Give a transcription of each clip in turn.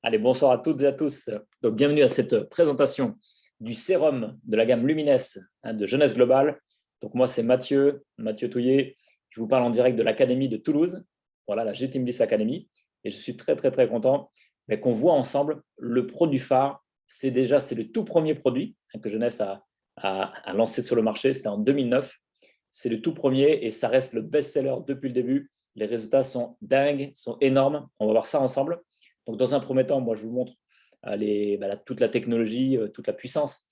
Allez, bonsoir à toutes et à tous. Donc, bienvenue à cette présentation du sérum de la gamme Lumines de Jeunesse Globale. Donc, moi, c'est Mathieu Touillet. Je vous parle en direct de l'Académie de Toulouse, voilà, la G-Team Bliss Academy. Et je suis très, très, très content qu'on voit ensemble le produit phare. C'est le tout premier produit que Jeunesse a lancé sur le marché. C'était en 2009. C'est le tout premier et ça reste le best-seller depuis le début. Les résultats sont dingues, sont énormes. On va voir ça ensemble. Donc, dans un premier temps, moi, je vous montre toute la technologie, toute la puissance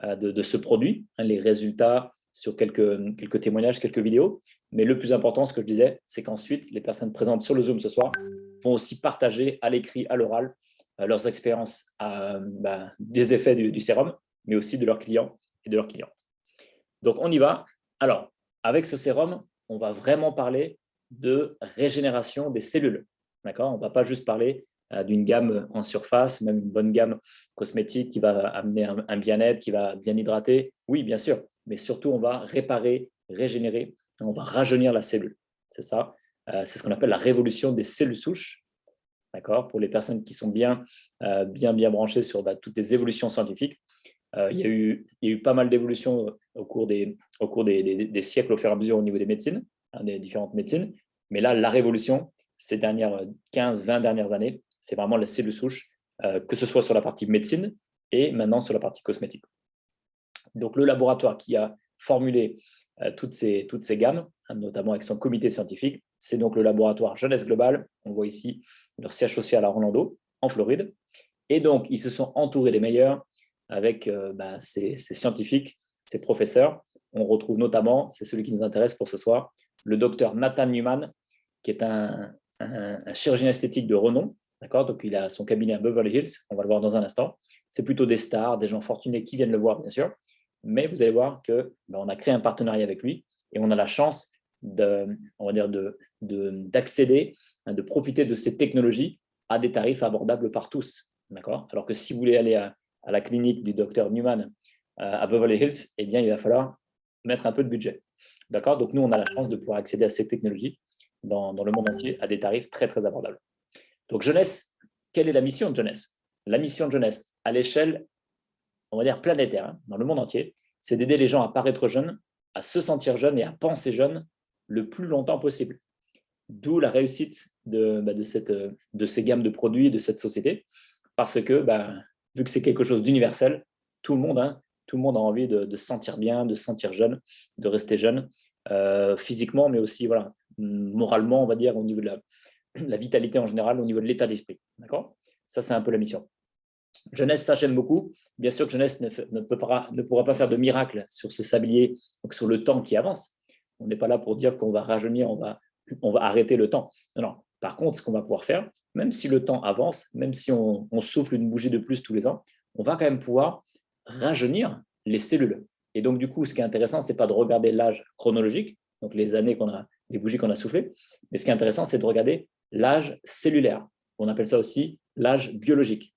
de ce produit, les résultats sur quelques témoignages, quelques vidéos. Mais le plus important, ce que je disais, c'est qu'ensuite, les personnes présentes sur le Zoom ce soir vont aussi partager à l'écrit, à l'oral, leurs expériences des effets du sérum, mais aussi de leurs clients et de leurs clientes. Donc, on y va. Alors, avec ce sérum, on va vraiment parler de régénération des cellules. D'accord ? On ne va pas juste parler d'une gamme en surface, même une bonne gamme cosmétique qui va amener un bien-être, qui va bien hydrater. Oui, bien sûr, mais surtout, on va réparer, régénérer, on va rajeunir la cellule. C'est ça. C'est ce qu'on appelle la révolution des cellules souches. D'accord ? Pour les personnes qui sont bien branchées sur toutes les évolutions scientifiques. Il y a eu pas mal d'évolutions au cours des siècles au fur et à mesure au niveau des médecines, des différentes médecines. Mais là, la révolution, ces dernières 15-20 dernières années, c'est vraiment la cellule souche, que ce soit sur la partie médecine et maintenant sur la partie cosmétique. Donc, le laboratoire qui a formulé toutes ces gammes, notamment avec son comité scientifique, c'est donc le laboratoire Jeunesse Globale. On voit ici leur siège social à Orlando, en Floride. Et donc, ils se sont entourés des meilleurs avec ces scientifiques, ces professeurs. On retrouve notamment, c'est celui qui nous intéresse pour ce soir, le docteur Nathan Newman, qui est un chirurgien esthétique de renom. D'accord ? Donc, il a son cabinet à Beverly Hills, on va le voir dans un instant. C'est plutôt des stars, des gens fortunés qui viennent le voir, bien sûr. Mais vous allez voir qu'on a créé un partenariat avec lui et on a la chance d'accéder, de profiter de ces technologies à des tarifs abordables par tous. D'accord ? Alors que si vous voulez aller à la clinique du docteur Newman à Beverly Hills, eh bien, il va falloir mettre un peu de budget. D'accord ? Donc, nous, on a la chance de pouvoir accéder à ces technologies dans le monde entier à des tarifs très, très abordables. Donc, Jeunesse, quelle est la mission de Jeunesse ? La mission de Jeunesse, à l'échelle, on va dire planétaire, dans le monde entier, c'est d'aider les gens à paraître jeunes, à se sentir jeunes et à penser jeunes le plus longtemps possible. D'où la réussite de ces gammes de produits, de cette société, parce que vu que c'est quelque chose d'universel, tout le monde a envie de se sentir bien, de se sentir jeune, de rester jeune, physiquement, mais aussi moralement, on va dire, au niveau de la vitalité en général, au niveau de l'état d'esprit. D'accord ? Ça, c'est un peu la mission. Jeunesse, ça j'aime beaucoup. Bien sûr que Jeunesse ne pourra pas faire de miracle sur ce sablier, donc sur le temps qui avance. On n'est pas là pour dire qu'on va rajeunir, on va arrêter le temps. Non. Par contre, ce qu'on va pouvoir faire, même si le temps avance, même si on souffle une bougie de plus tous les ans, on va quand même pouvoir rajeunir les cellules. Et donc, du coup, ce qui est intéressant, ce n'est pas de regarder l'âge chronologique, donc les années les bougies qu'on a soufflées, mais ce qui est intéressant, c'est de regarder l'âge cellulaire. On appelle ça aussi l'âge biologique.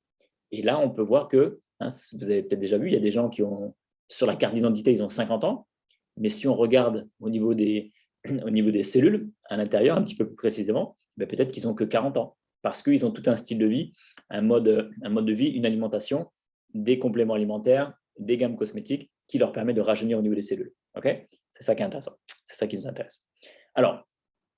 Et là, on peut voir que, vous avez peut-être déjà vu, il y a des gens qui ont, sur la carte d'identité, ils ont 50 ans, mais si on regarde au niveau des cellules, à l'intérieur, un petit peu plus précisément, peut-être qu'ils n'ont que 40 ans, parce qu'ils ont tout un style de vie, un mode de vie, une alimentation, des compléments alimentaires, des gammes cosmétiques qui leur permettent de rajeunir au niveau des cellules. Okay ? C'est ça qui est intéressant. C'est ça qui nous intéresse. Alors,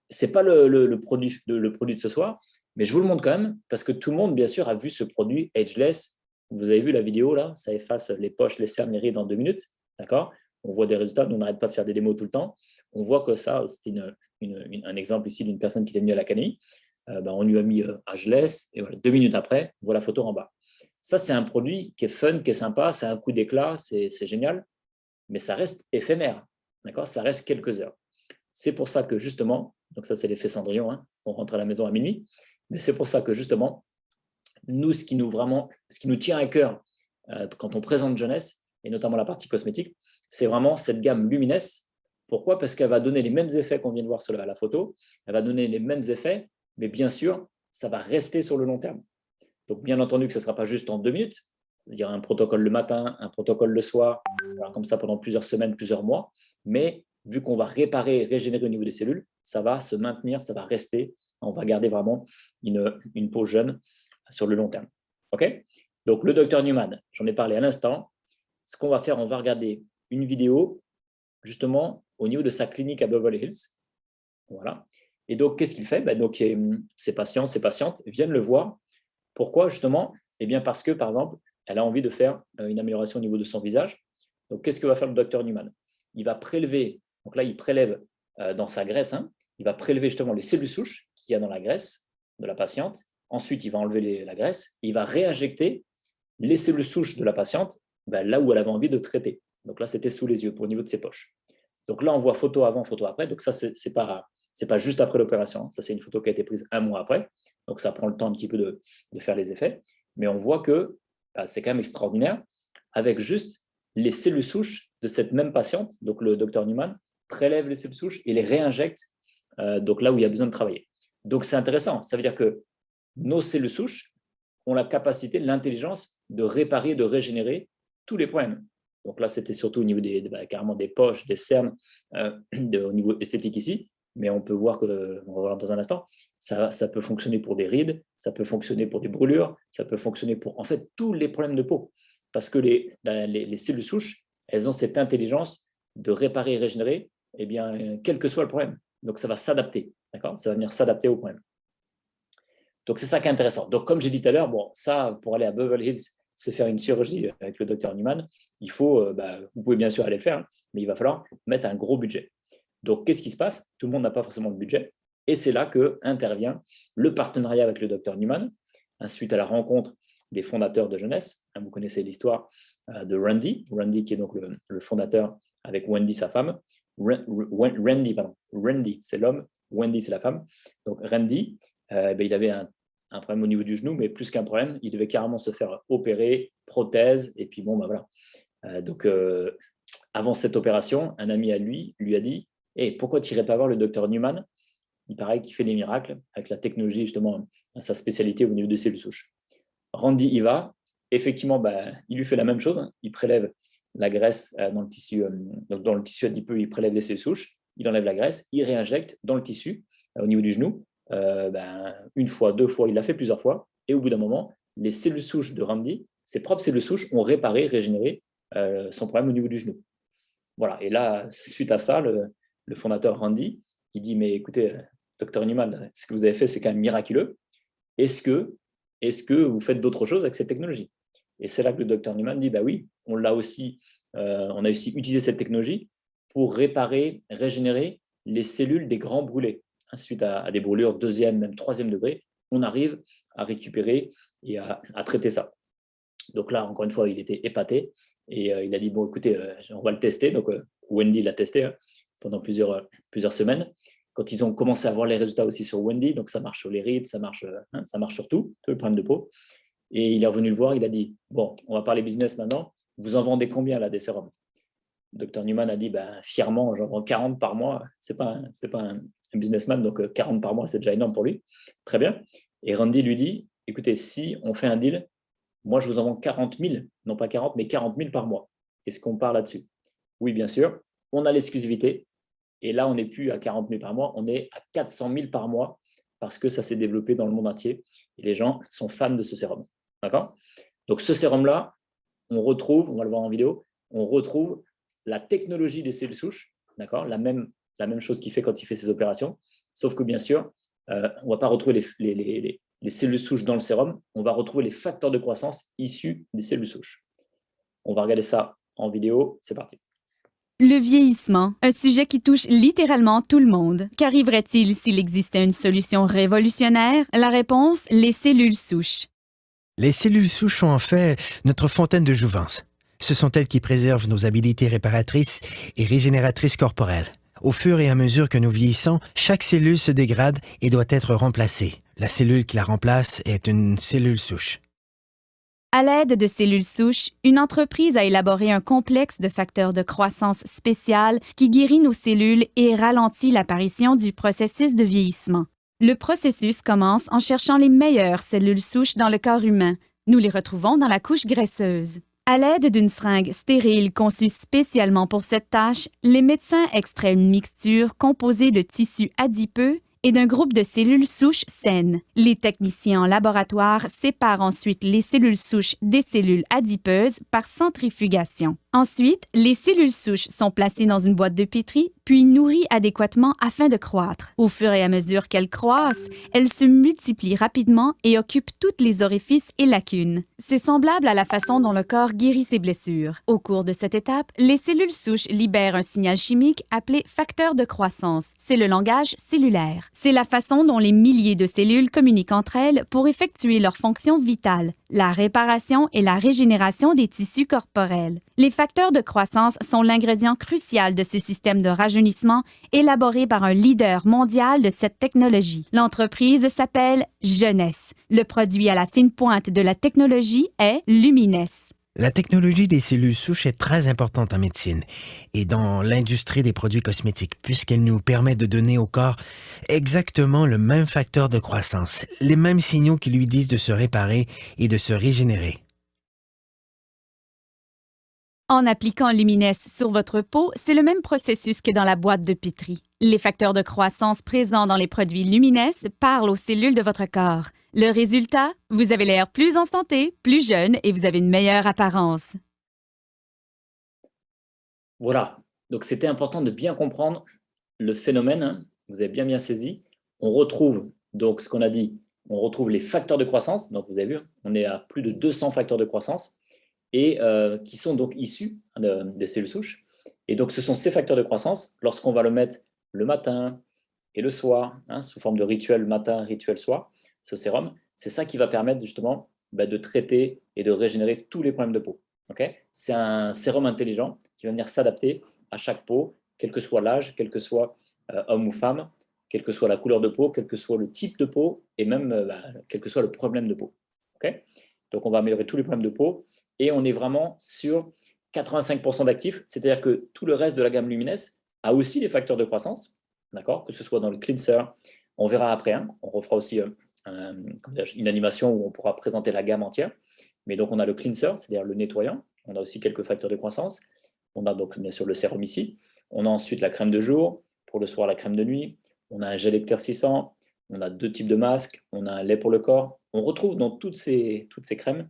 ce n'est pas le produit de ce soir, mais je vous le montre quand même, parce que tout le monde, bien sûr, a vu ce produit Ageless. Vous avez vu la vidéo, là, ça efface les poches, les cernes, les rides en 2 minutes. D'accord ? On voit des résultats, nous, on n'arrête pas de faire des démos tout le temps. On voit que ça, c'est un exemple ici d'une personne qui est venue à l'académie. On lui a mis Ageless, et voilà, 2 minutes après, on voit la photo en bas. Ça, c'est un produit qui est fun, qui est sympa, c'est un coup d'éclat, c'est génial, mais ça reste éphémère. D'accord ? Ça reste quelques heures. C'est pour ça que justement, donc ça c'est l'effet Cendrillon, on rentre à la maison à minuit, mais c'est pour ça que justement, nous, ce qui nous tient à cœur quand on présente Jeunesse, et notamment la partie cosmétique, c'est vraiment cette gamme Lumines. Pourquoi ? Parce qu'elle va donner les mêmes effets qu'on vient de voir sur la photo, elle va donner les mêmes effets, mais bien sûr, ça va rester sur le long terme. Donc bien entendu que ce ne sera pas juste en 2 minutes, il y aura un protocole le matin, un protocole le soir, comme ça pendant plusieurs semaines, plusieurs mois, mais vu qu'on va réparer, régénérer au niveau des cellules, ça va se maintenir, ça va rester. On va garder vraiment une peau jeune sur le long terme. OK? Donc, le docteur Newman, j'en ai parlé à l'instant. Ce qu'on va faire, on va regarder une vidéo justement au niveau de sa clinique à Beverly Hills. Voilà. Et donc, qu'est-ce qu'il fait? Donc, ses patients, ses patientes viennent le voir. Pourquoi justement? Eh bien, parce que, par exemple, elle a envie de faire une amélioration au niveau de son visage. Donc, qu'est-ce que va faire le docteur Newman? Il va prélever, donc là, il prélève dans sa graisse, il va prélever justement les cellules souches qu'il y a dans la graisse de la patiente. Ensuite, il va enlever la graisse. Il va réinjecter les cellules souches de la patiente là où elle avait envie de traiter. Donc là, c'était sous les yeux, au niveau de ses poches. Donc là, on voit photo avant, photo après. Donc ça, c'est pas juste après l'opération. Ça, c'est une photo qui a été prise 1 mois après. Donc ça prend le temps un petit peu de faire les effets. Mais on voit que c'est quand même extraordinaire. Avec juste les cellules souches de cette même patiente, donc le docteur Newman prélève les cellules souches et les réinjecte donc là où il y a besoin de travailler. Donc c'est intéressant. Ça veut dire que nos cellules souches ont la capacité, l'intelligence de réparer, de régénérer tous les problèmes. Donc là, c'était surtout au niveau carrément des poches, des cernes, au niveau esthétique ici. Mais on peut voir que, on va voir dans un instant, ça peut fonctionner pour des rides, ça peut fonctionner pour des brûlures, ça peut fonctionner pour en fait tous les problèmes de peau. Parce que les cellules souches, elles ont cette intelligence de réparer et régénérer, eh bien, quel que soit le problème. Donc ça va s'adapter, d'accord? Ça va venir s'adapter au problème. Donc c'est ça qui est intéressant. Donc comme j'ai dit tout à l'heure, bon, ça, pour aller à Beverly Hills, se faire une chirurgie avec le docteur Newman, il faut, vous pouvez bien sûr aller le faire, mais il va falloir mettre un gros budget. Donc, qu'est-ce qui se passe? Tout le monde n'a pas forcément de budget. Et c'est là qu'intervient le partenariat avec le docteur Newman, suite à la rencontre des fondateurs de jeunesse. Vous connaissez l'histoire de Randy. Randy, qui est donc le fondateur avec Wendy, sa femme. Randy, c'est l'homme. Wendy, c'est la femme. Donc, Randy, il avait un problème au niveau du genou, mais plus qu'un problème, il devait carrément se faire opérer, prothèse, et puis bon, voilà. Donc, avant cette opération, un ami à lui a dit « Hey, pourquoi tu n'irais pas voir le docteur Newman? Il paraît qu'il fait des miracles avec la technologie, justement, sa spécialité au niveau des cellules souches. » Randy y va. Effectivement, il lui fait la même chose. Il prélève la graisse dans le tissu adipeux, il prélève les cellules souches, il enlève la graisse, il réinjecte dans le tissu au niveau du genou. Une fois, 2 fois, il l'a fait plusieurs fois. Et au bout d'un moment, les cellules souches de Randy, ses propres cellules souches, ont réparé, régénéré son problème au niveau du genou. Voilà. Et là, suite à ça, le fondateur Randy, il dit « Mais écoutez, docteur Newman, ce que vous avez fait, c'est quand même miraculeux. Est-ce que vous faites d'autres choses avec cette technologie ?» Et c'est là que le docteur Newman dit « Oui, on a aussi utilisé cette technologie pour réparer, régénérer les cellules des grands brûlés. Suite à des brûlures 2e, même 3e degré, on arrive à récupérer et à traiter ça. » Donc là, encore une fois, il était épaté et il a dit « Bon, écoutez, on va le tester. » Donc, Wendy l'a testé pendant plusieurs semaines. Quand ils ont commencé à voir les résultats aussi sur Wendy, donc ça marche sur les rides, ça marche sur tous les problèmes de peau. Et il est revenu le voir, il a dit « Bon, on va parler business maintenant. Vous en vendez combien là des sérums ?» Dr Newman a dit fièrement, j'en vends 40 par mois. C'est pas un businessman, donc 40 par mois, c'est déjà énorme pour lui. Très bien. Et Randy lui dit « Écoutez, si on fait un deal, moi, je vous en vends 40 000, non pas 40, mais 40 000 par mois. Est-ce qu'on part là-dessus ?» Oui, bien sûr. On a l'exclusivité. Et là, on n'est plus à 40 000 par mois, on est à 400 000 par mois parce que ça s'est développé dans le monde entier. Et les gens sont fans de ce sérum. D'accord ? Donc, ce sérum-là, on va le voir en vidéo, on retrouve la technologie des cellules souches, d'accord ? La même chose qu'il fait quand il fait ses opérations. Sauf que, bien sûr, on ne va pas retrouver les cellules souches dans le sérum, on va retrouver les facteurs de croissance issus des cellules souches. On va regarder ça en vidéo, c'est parti. Le vieillissement, un sujet qui touche littéralement tout le monde. Qu'arriverait-il s'il existait une solution révolutionnaire? La réponse, les cellules souches. Les cellules souches sont en fait notre fontaine de jouvence. Ce sont elles qui préservent nos habiletés réparatrices et régénératrices corporelles. Au fur et à mesure que nous vieillissons, chaque cellule se dégrade et doit être remplacée. La cellule qui la remplace est une cellule souche. À l'aide de cellules souches, une entreprise a élaboré un complexe de facteurs de croissance spécial qui guérit nos cellules et ralentit l'apparition du processus de vieillissement. Le processus commence en cherchant les meilleures cellules souches dans le corps humain. Nous les retrouvons dans la couche graisseuse. À l'aide d'une seringue stérile conçue spécialement pour cette tâche, les médecins extraient une mixture composée de tissus adipeux et d'un groupe de cellules souches saines. Les techniciens en laboratoire séparent ensuite les cellules souches des cellules adipeuses par centrifugation. Ensuite, les cellules souches sont placées dans une boîte de pétri, puis nourries adéquatement afin de croître. Au fur et à mesure qu'elles croissent, elles se multiplient rapidement et occupent toutes les orifices et lacunes. C'est semblable à la façon dont le corps guérit ses blessures. Au cours de cette étape, les cellules souches libèrent un signal chimique appelé facteur de croissance. C'est le langage cellulaire. C'est la façon dont les milliers de cellules communiquent entre elles pour effectuer leurs fonctions vitales, la réparation et la régénération des tissus corporels. Les facteurs de croissance sont l'ingrédient crucial de ce système de rajeunissement élaboré par un leader mondial de cette technologie. L'entreprise s'appelle Jeunesse. Le produit à la fine pointe de la technologie est Lumines. La technologie des cellules souches est très importante en médecine et dans l'industrie des produits cosmétiques, puisqu'elle nous permet de donner au corps exactement le même facteur de croissance, les mêmes signaux qui lui disent de se réparer et de se régénérer. En appliquant Lumines sur votre peau, c'est le même processus que dans la boîte de pétri. Les facteurs de croissance présents dans les produits Lumines parlent aux cellules de votre corps. Le résultat, vous avez l'air plus en santé, plus jeune et vous avez une meilleure apparence. Voilà, donc c'était important de bien comprendre le phénomène, hein. Vous avez bien saisi. On retrouve, donc ce qu'on a dit, on retrouve les facteurs de croissance, donc vous avez vu, on est à plus de 200 facteurs de croissance, et qui sont donc issus des cellules souches. Et donc ce sont ces facteurs de croissance, lorsqu'on va le mettre le matin et le soir, hein, sous forme de rituel matin, rituel soir, ce sérum, c'est ça qui va permettre justement de traiter et de régénérer tous les problèmes de peau. Okay, c'est un sérum intelligent qui va venir s'adapter à chaque peau, quel que soit l'âge, quel que soit homme ou femme, quelle que soit la couleur de peau, quel que soit le type de peau et même quel que soit le problème de peau. Okay, donc on va améliorer tous les problèmes de peau et on est vraiment sur 85% d'actifs, c'est-à-dire que tout le reste de la gamme Lumines a aussi des facteurs de croissance, d'accord, que ce soit dans le cleanser, on verra après, hein, on refera aussi une animation où on pourra présenter la gamme entière. Mais donc, on a le cleanser, c'est-à-dire le nettoyant. On a aussi quelques facteurs de croissance. On a donc bien sûr le sérum ici. On a ensuite la crème de jour, pour le soir la crème de nuit. On a un gel éclaircissant. On a 2 types de masques. On a un lait pour le corps. On retrouve dans toutes ces crèmes,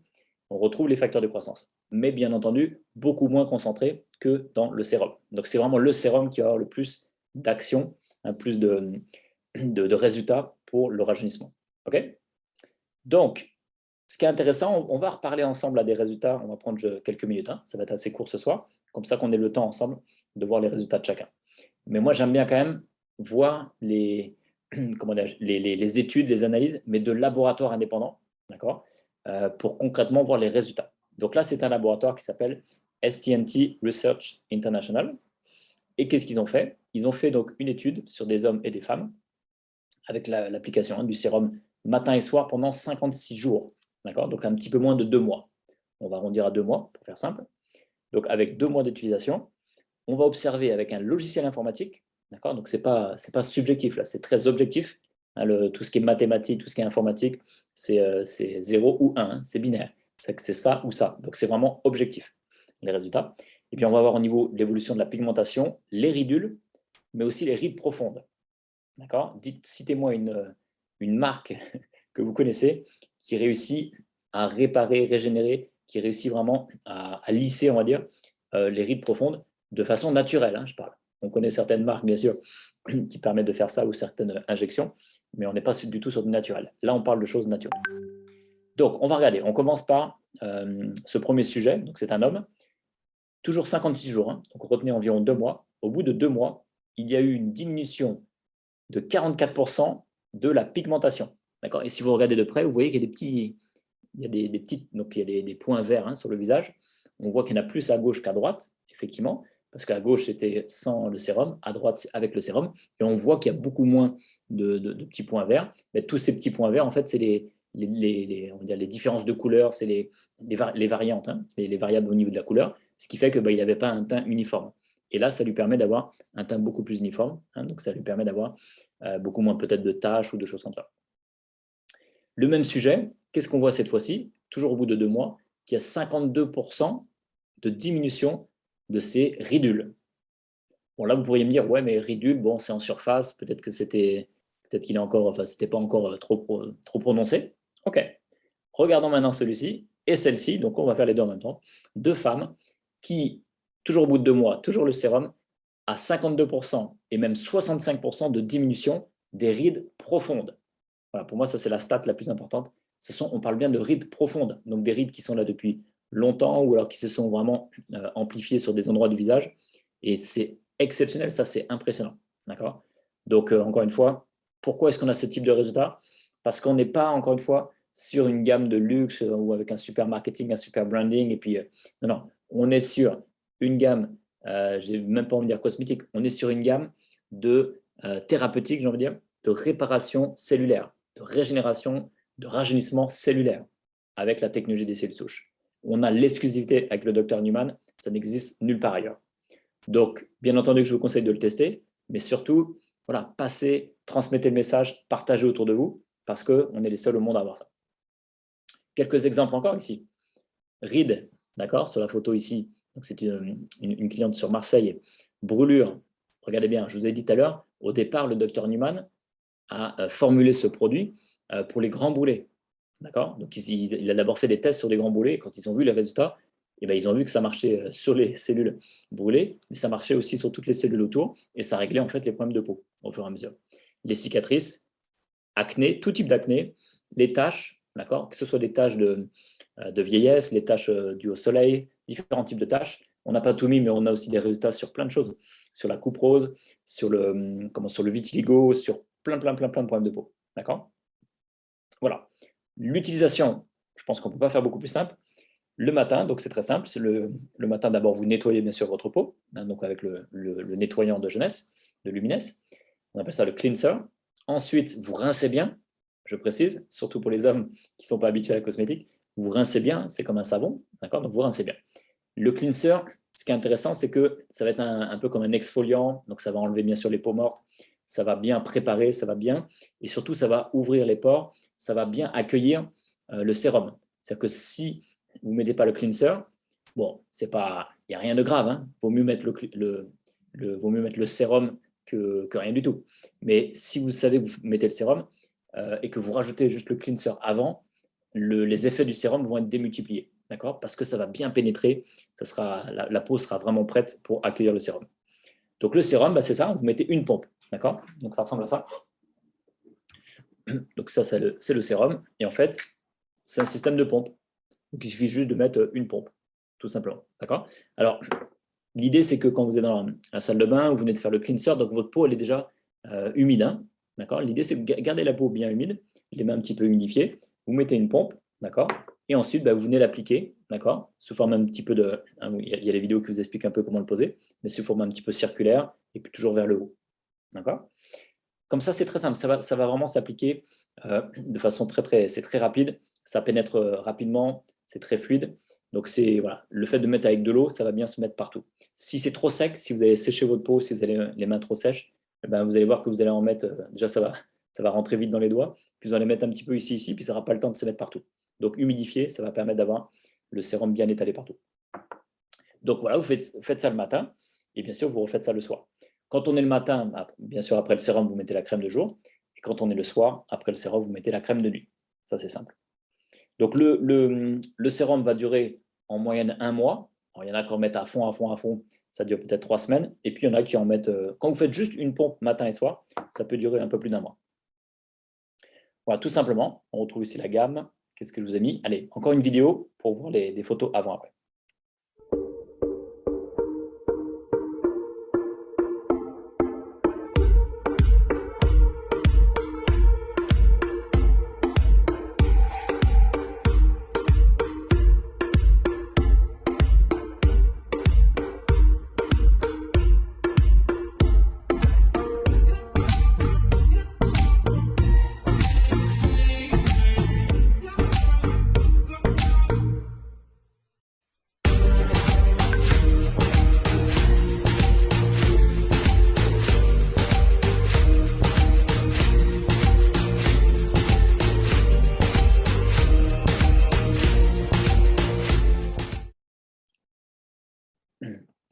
on retrouve les facteurs de croissance. Mais bien entendu, beaucoup moins concentrés que dans le sérum. Donc, c'est vraiment le sérum qui va avoir le plus d'action, plus de résultats pour le rajeunissement. OK ? Donc, ce qui est intéressant, on va reparler ensemble à des résultats, on va prendre quelques minutes, hein, ça va être assez court ce soir, comme ça qu'on ait le temps ensemble de voir les résultats de chacun. Mais moi, j'aime bien quand même voir les études, les analyses, mais de laboratoires indépendants, d'accord, pour concrètement voir les résultats. Donc là, c'est un laboratoire qui s'appelle STNT Research International. Et qu'est-ce qu'ils ont fait? Ils ont fait donc une étude sur des hommes et des femmes avec l'application du sérum matin et soir pendant 56 jours. D'accord, donc un petit peu moins de 2 mois. On va arrondir à 2 mois pour faire simple. Donc avec 2 mois d'utilisation, on va observer avec un logiciel informatique. D'accord, donc c'est pas subjectif là, c'est très objectif. Hein, tout ce qui est mathématique, tout ce qui est informatique, c'est 0 ou 1, hein, c'est binaire. C'est ça ou ça. Donc c'est vraiment objectif les résultats. Et puis on va voir au niveau de l'évolution de la pigmentation, les ridules, mais aussi les rides profondes. D'accord, citez-moi une marque que vous connaissez qui réussit à réparer, régénérer, qui réussit vraiment à lisser, on va dire, les rides profondes de façon naturelle, hein, je parle. On connaît certaines marques, bien sûr, qui permettent de faire ça ou certaines injections, mais on n'est pas du tout sur du naturel. Là, on parle de choses naturelles. Donc, on va regarder. On commence par ce premier sujet. Donc, c'est un homme, toujours 56 jours, hein, donc retenez environ 2 mois. Au bout de 2 mois, il y a eu une diminution de 44% de la pigmentation. D'accord. Et si vous regardez de près, vous voyez qu'il y a des points verts, hein, sur le visage. On voit qu'il y en a plus à gauche qu'à droite, effectivement, parce qu'à gauche, c'était sans le sérum, à droite, avec le sérum. Et on voit qu'il y a beaucoup moins de petits points verts. Mais tous ces petits points verts, en fait, c'est on va dire les différences de couleur, c'est les variantes, hein, les variables au niveau de la couleur, ce qui fait qu'il n'avait pas un teint uniforme. Et là, ça lui permet d'avoir un teint beaucoup plus uniforme. Hein, donc, ça lui permet d'avoir beaucoup moins peut-être de taches ou de choses comme ça. Le même sujet, qu'est-ce qu'on voit cette fois-ci? Toujours au bout de 2 mois, qu'il y a 52% de diminution de ces ridules. Bon, là, vous pourriez me dire, ouais, mais ridules, bon, c'est en surface, peut-être que c'était Peut-être qu'il est encore, enfin, c'était pas encore trop prononcé. OK. Regardons maintenant celui-ci et celle-ci. Donc, on va faire les deux en même temps. Deux femmes qui, toujours au bout de 2 mois, toujours le sérum, à 52% et même 65% de diminution des rides profondes. Voilà, pour moi, ça, c'est la stat la plus importante. On parle bien de rides profondes, donc des rides qui sont là depuis longtemps ou alors qui se sont vraiment amplifiées sur des endroits du visage. Et c'est exceptionnel, ça, c'est impressionnant. D'accord ? Donc, encore une fois, pourquoi est-ce qu'on a ce type de résultat? Parce qu'on n'est pas, encore une fois, sur une gamme de luxe ou avec un super marketing, un super branding. Et puis, non, on est sur une gamme, je n'ai même pas envie de dire cosmétique, on est sur une gamme de thérapeutique, j'ai envie de dire, de réparation cellulaire, de régénération, de rajeunissement cellulaire avec la technologie des cellules souches. On a l'exclusivité avec le Dr Newman, ça n'existe nulle part ailleurs. Donc, bien entendu que je vous conseille de le tester, mais surtout, voilà, passez, transmettez le message, partagez autour de vous, parce qu'on est les seuls au monde à avoir ça. Quelques exemples encore ici. Rides, d'accord, sur la photo ici, c'est une cliente sur Marseille. Brûlure, regardez bien, je vous ai dit tout à l'heure, au départ, le Dr Newman a formulé ce produit pour les grands brûlés. D'accord ? Donc, il a d'abord fait des tests sur des grands brûlés. Et quand ils ont vu les résultats, eh bien, ils ont vu que ça marchait sur les cellules brûlées, mais ça marchait aussi sur toutes les cellules autour. Et ça réglait en fait les problèmes de peau au fur et à mesure. Les cicatrices, acné, tout type d'acné, les taches, d'accord ? Que ce soit des taches de vieillesse, les taches dues au soleil, différents types de taches. On n'a pas tout mis, mais on a aussi des résultats sur plein de choses. Sur la coupe rose, sur le vitiligo, sur plein de problèmes de peau. D'accord ? Voilà. L'utilisation, je pense qu'on ne peut pas faire beaucoup plus simple. Le matin, donc c'est très simple. Le matin, d'abord, vous nettoyez bien sûr votre peau, hein, donc avec le nettoyant de jeunesse, de Lumines. On appelle ça le cleanser. Ensuite, vous rincez bien, je précise, surtout pour les hommes qui ne sont pas habitués à la cosmétique. Vous rincez bien, c'est comme un savon, d'accord ? Donc vous rincez bien. Le cleanser, ce qui est intéressant, c'est que ça va être un peu comme un exfoliant, donc ça va enlever bien sûr les peaux mortes, ça va bien préparer, ça va bien, et surtout ça va ouvrir les pores, ça va bien accueillir le sérum. C'est-à-dire que si vous ne mettez pas le cleanser, bon, il n'y a rien de grave, hein. Vaut mieux mettre vaut mieux mettre le sérum que rien du tout. Mais si vous savez que vous mettez le sérum et que vous rajoutez juste le cleanser avant, les effets du sérum vont être démultipliés, d'accord ? Parce que ça va bien pénétrer, la peau sera vraiment prête pour accueillir le sérum. Donc le sérum, c'est ça, vous mettez une pompe, d'accord ? Donc ça ressemble à ça. Donc ça, c'est le sérum. Et en fait, c'est un système de pompe. Donc il suffit juste de mettre une pompe, tout simplement, d'accord ? Alors, l'idée, c'est que quand vous êtes dans la salle de bain, vous venez de faire le cleanser, donc votre peau, elle est déjà humide, hein, d'accord ? L'idée, c'est de garder la peau bien humide, les mains un petit peu humidifiées. Vous mettez une pompe, d'accord ? Et ensuite, vous venez l'appliquer, d'accord ? Sous forme un petit peu de... il y a les vidéos qui vous expliquent un peu comment le poser, mais sous forme un petit peu circulaire et puis toujours vers le haut, d'accord ? Comme ça, c'est très simple. Ça va vraiment s'appliquer de façon c'est très rapide. Ça pénètre rapidement, c'est très fluide. Donc, voilà, le fait de mettre avec de l'eau, ça va bien se mettre partout. Si c'est trop sec, si vous avez séché votre peau, si vous avez les mains trop sèches, vous allez voir que vous allez en mettre, déjà ça va rentrer vite dans les doigts, puis vous allez mettre un petit peu ici, puis ça n'aura pas le temps de se mettre partout. Donc humidifier, ça va permettre d'avoir le sérum bien étalé partout. Donc voilà, vous faites ça le matin, et bien sûr, vous refaites ça le soir. Quand on est le matin, bien sûr, après le sérum, vous mettez la crème de jour, et quand on est le soir, après le sérum, vous mettez la crème de nuit. Ça, c'est simple. Donc le sérum va durer en moyenne 1 mois. Alors, il y en a qui en mettent à fond, ça dure peut-être 3 semaines. Et puis il y en a qui en mettent, quand vous faites juste une pompe matin et soir, ça peut durer un peu plus d'1 mois. Voilà, tout simplement, on retrouve ici la gamme. Qu'est-ce que je vous ai mis? Allez, encore une vidéo pour voir des photos avant-après.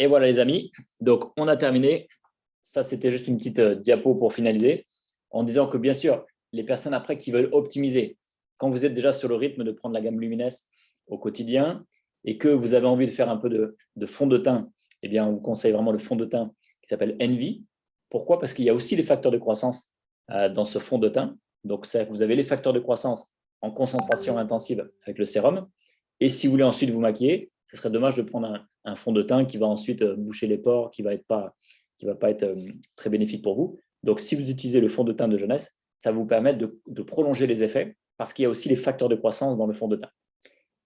Et voilà les amis, donc on a terminé. Ça, c'était juste une petite diapo pour finaliser. en disant que bien sûr, les personnes après qui veulent optimiser, quand vous êtes déjà sur le rythme de prendre la gamme Luminesse au quotidien et que vous avez envie de faire un peu de fond de teint, eh bien, on vous conseille vraiment le fond de teint qui s'appelle Envy. Pourquoi? Parce qu'il y a aussi les facteurs de croissance dans ce fond de teint. Donc, vous avez les facteurs de croissance en concentration intensive avec le sérum. Et si vous voulez ensuite vous maquiller, ce serait dommage de prendre un fond de teint qui va ensuite boucher les pores, qui ne va pas être très bénéfique pour vous. Donc, si vous utilisez le fond de teint de jeunesse, ça va vous permettre de prolonger les effets parce qu'il y a aussi les facteurs de croissance dans le fond de teint.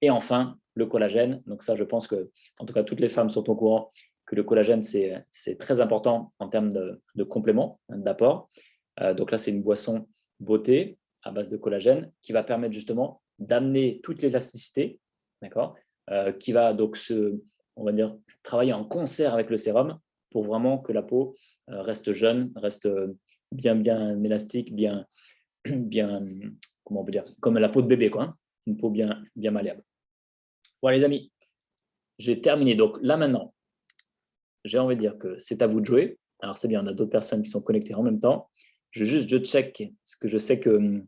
Et enfin, le collagène. Donc ça, je pense que, en tout cas, toutes les femmes sont au courant que le collagène, c'est très important en termes de complément, d'apport. Donc là, c'est une boisson beauté à base de collagène qui va permettre justement d'amener toute l'élasticité, d'accord, qui va donc on va dire, travailler en concert avec le sérum pour vraiment que la peau reste jeune, reste bien élastique, bien, comment on peut dire, comme la peau de bébé, quoi, hein, une peau bien malléable. Voilà les amis, j'ai terminé. Donc là maintenant, j'ai envie de dire que c'est à vous de jouer. Alors c'est bien, on a d'autres personnes qui sont connectées en même temps. Je check, parce que je sais que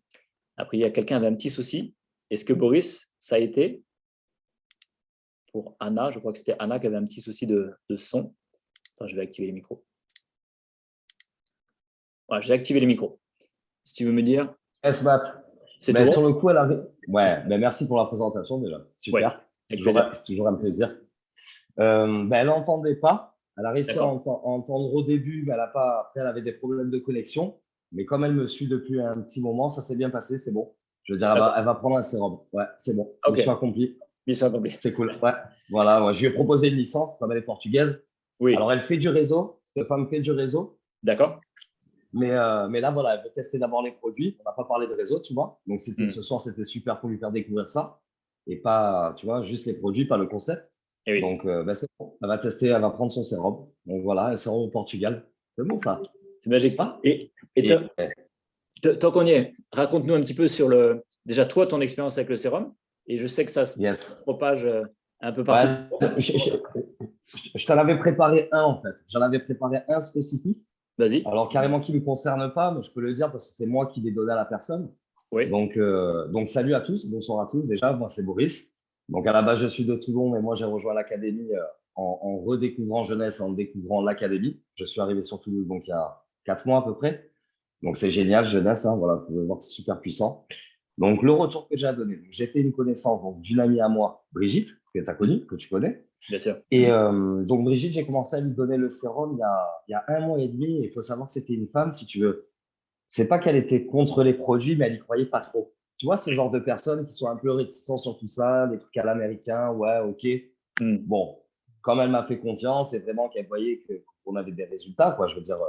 après, il y a quelqu'un qui avait un petit souci. Est-ce que Boris, ça a été pour Anna? Je crois que c'était Anna qui avait un petit souci de son. Attends, je vais activer les micros. Voilà, j'ai activé les micros. Si tu veux me dire. Yes, Matt. C'est tout bon? Sur le coup, elle arrive. Ouais, merci pour la présentation déjà. Super. Ouais, c'est toujours un plaisir. Elle n'entendait pas. Elle a réussi à entendre au début, mais après, elle avait des problèmes de connexion. Mais comme elle me suit depuis un petit moment, ça s'est bien passé, c'est bon. Je veux dire, elle va prendre un sérum. Ouais, c'est bon. Okay. Mission accomplie. Mission accomplie. C'est cool. Ouais, voilà. Moi, je lui ai proposé une licence, comme elle est portugaise. Oui. Alors, elle fait du réseau. Cette femme fait du réseau. D'accord. Mais là, voilà, elle veut tester d'abord les produits. On n'a pas parlé de réseau, tu vois. Donc, ce soir, c'était super pour lui faire découvrir ça. Et pas, tu vois, juste les produits, pas le concept. Oui. Donc, c'est bon. Elle va tester, elle va prendre son sérum. Donc, voilà, un sérum au Portugal. C'est bon, ça. C'est magique. Ah. Et tant qu'on y est, raconte-nous un petit peu sur déjà, toi, ton expérience avec le sérum. Et je sais que ça se propage un peu partout. Ouais, je t'en avais préparé un, en fait. J'en avais préparé un spécifique. Vas-y. Alors, carrément, qui ne me concerne pas, mais je peux le dire parce que c'est moi qui l'ai donné à la personne. Oui. Donc, salut à tous. Bonsoir à tous. Déjà, moi, c'est Boris. Donc, à la base, je suis de Toulon, mais moi, j'ai rejoint l'académie en redécouvrant jeunesse, en découvrant l'académie. Je suis arrivé sur Toulouse, donc, il y a 4 mois à peu près. Donc, c'est génial, jeunesse. Hein, voilà, vous pouvez voir que c'est super puissant. Donc, le retour que j'ai à donner. J'ai fait une connaissance d'une amie à moi, Brigitte, que tu as connue, que tu connais. Bien sûr. Et donc, Brigitte, j'ai commencé à lui donner le sérum il y a 1 mois et demi. Et il faut savoir que c'était une femme, si tu veux. C'est pas qu'elle était contre les produits, mais elle y croyait pas trop. Tu vois, ce genre de personnes qui sont un peu réticents sur tout ça, les trucs à l'américain, ouais, ok. Bon, comme elle m'a fait confiance et vraiment qu'elle voyait qu'on avait des résultats, quoi, je veux dire,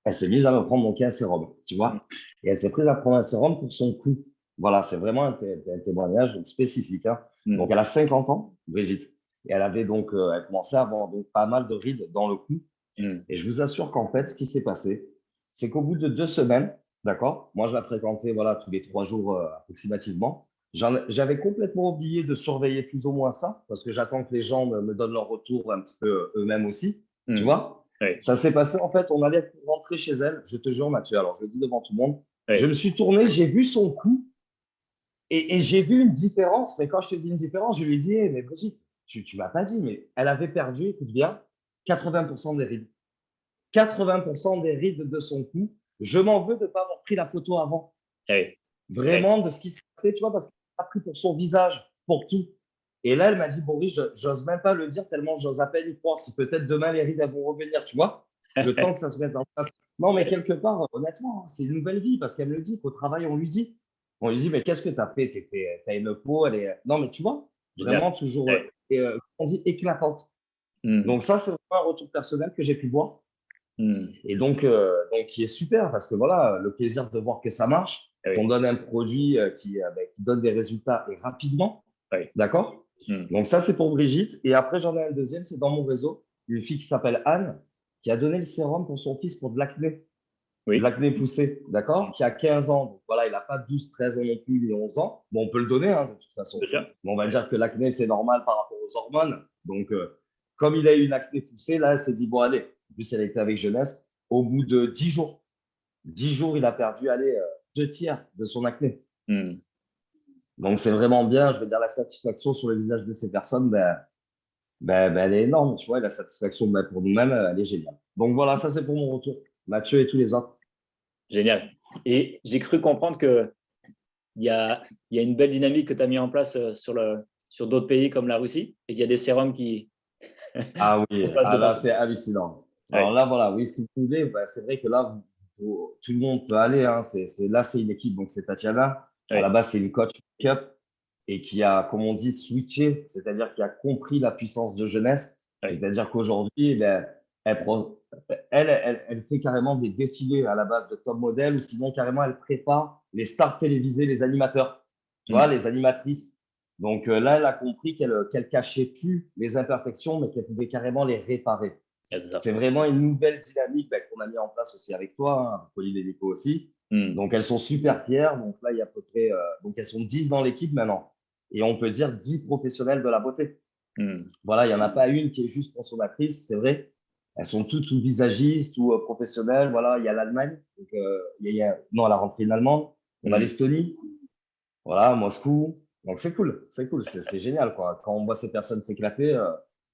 elle s'est mise à me prendre donc un sérum, tu vois. Et elle s'est prise à prendre un sérum pour son cou. Voilà, c'est vraiment un témoignage spécifique. Hein. Donc, elle a 50 ans, Brigitte. Et elle avait donc, elle commençait à avoir donc pas mal de rides dans le cou. Et je vous assure qu'en fait, ce qui s'est passé, c'est qu'au bout de 2 semaines, d'accord, moi je la fréquentais voilà, tous les 3 jours approximativement. J'avais complètement oublié de surveiller plus ou moins ça, parce que j'attends que les gens me donnent leur retour un petit peu eux-mêmes aussi. Tu vois, ça s'est passé en fait, on allait rentrer chez elle, je te jure Mathieu, alors je le dis devant tout le monde, je me suis tourné, j'ai vu son cou et j'ai vu une différence. Mais quand je te dis une différence, je lui ai dit, mais Brigitte, tu ne m'as pas dit, mais elle avait perdu, écoute bien, 80% des rides. 80% des rides de son cou. Je m'en veux de ne pas avoir pris la photo avant. Vraiment de ce qui se passait, tu vois, parce qu'elle a pris pour son visage, pour tout. Et là, elle m'a dit, Boris, j'ose même pas le dire tellement j'ose à peine y croire. Si peut-être demain, les rides vont revenir, tu vois, le temps que ça se mette en place. Non, mais quelque part, honnêtement, c'est une nouvelle vie parce qu'elle me le dit qu'au travail, on lui dit. On lui dit, mais qu'est-ce que tu as fait? Tu as une peau, elle est… Non, mais tu vois, vraiment toujours, on dit éclatante. Donc ça, c'est vraiment un retour personnel que j'ai pu voir. Et donc, qui est super parce que voilà, le plaisir de voir que ça marche, qu'on donne un produit qui donne des résultats et rapidement. D'accord. Donc ça, c'est pour Brigitte. Et après, j'en ai un deuxième, c'est dans mon réseau, une fille qui s'appelle Anne, qui a donné le sérum pour son fils pour de l'acné. De l'acné poussé, d'accord, qui a 15 ans. Donc voilà, il n'a pas 12, 13 ans non plus, ni 11 ans. Bon, on peut le donner, hein, de toute façon. Mais on va dire que l'acné, c'est normal par rapport aux hormones. Donc, comme il a eu une acné poussée, là, elle s'est dit, bon, allez, en plus, elle était avec jeunesse, au bout de 10 jours, 10 jours, il a perdu, allez, 2 tiers de son acné. Hmm. Donc, c'est vraiment bien. Je veux dire, la satisfaction sur le visage de ces personnes, elle est énorme. Tu vois, et la satisfaction pour nous-mêmes, elle est géniale. Donc, voilà, ça, c'est pour mon retour. Mathieu et tous les autres. Génial. Et j'ai cru comprendre qu'il y a une belle dynamique que tu as mis en place sur d'autres pays comme la Russie et qu'il y a des sérums qui Ah oui, passent ah devant là, toi. c'est hallucinant. Alors Ouais. là, voilà, oui, si vous voulez, c'est vrai que là, tout le monde peut aller. Hein, là, c'est une équipe, donc c'est Tatiana. À la Ouais. base, c'est une coach make-up et qui a, comme on dit, switché, c'est-à-dire qui a compris la puissance de jeunesse. Ouais. C'est-à-dire qu'aujourd'hui, elle fait carrément des défilés à la base de top modèle ou sinon carrément elle prépare les stars télévisées, les animateurs, tu vois, Hmm. les animatrices. Donc là, elle a compris qu'elle cachait plus les imperfections, mais qu'elle pouvait carrément les réparer. Ouais, c'est ça. C'est vraiment une nouvelle dynamique qu'on a mis en place aussi avec toi, hein, Pauline et Nico aussi. Hmm. Donc elles sont super fières. Donc là, il y a à peu près, donc elles sont 10 dans l'équipe maintenant. Et on peut dire 10 professionnels de la beauté. Hmm. Voilà, il n'y en a pas une qui est juste consommatrice, c'est vrai. Elles sont toutes ou visagistes ou professionnelles. Voilà, il y a l'Allemagne. Donc, non, elle a rentré une Allemande. On a Hmm. l'Estonie. Voilà, Moscou. Donc, c'est cool. C'est cool. C'est génial, quoi. Quand on voit ces personnes s'éclater,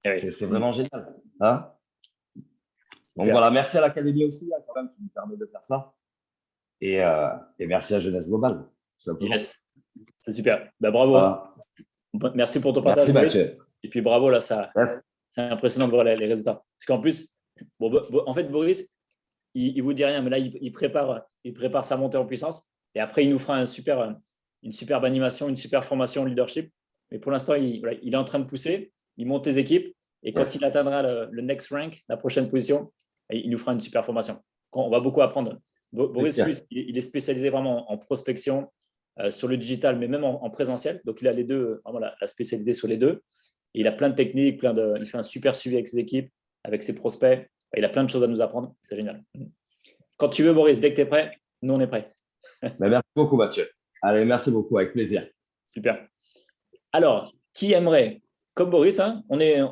Ouais. c'est Hmm. vraiment génial. Hein. Donc, Super. voilà, merci à l'Académie aussi, hein, quand même, qui nous permet de faire ça. Et merci à Jeunesse Globale, tout simplement. Yes. C'est super. Ben, bravo. Voilà. Merci pour ton partage, Merci, Boris. Mathieu. Et puis bravo, là, ça, Yes. c'est impressionnant de voir les résultats. Parce qu'en plus, en fait, Boris, il vous dit rien, mais là, il prépare sa montée en puissance. Et après, il nous fera une superbe animation, une super formation en leadership. Mais pour l'instant, voilà, il est en train de pousser, il monte les équipes. Et quand Yes. il atteindra le next rank, la prochaine position, il nous fera une super formation. On va beaucoup apprendre. Boris, lui, il est spécialisé vraiment en prospection, sur le digital, mais même en présentiel. Donc, il a les deux, vraiment la spécialité sur les deux. Et il a plein de techniques, il fait un super suivi avec ses équipes, avec ses prospects. Il a plein de choses à nous apprendre. C'est génial. Quand tu veux, Boris, dès que tu es prêt, nous, on est prêt. Merci beaucoup, Mathieu. Allez, merci beaucoup, avec plaisir. Super. Alors, qui aimerait, comme Boris, hein,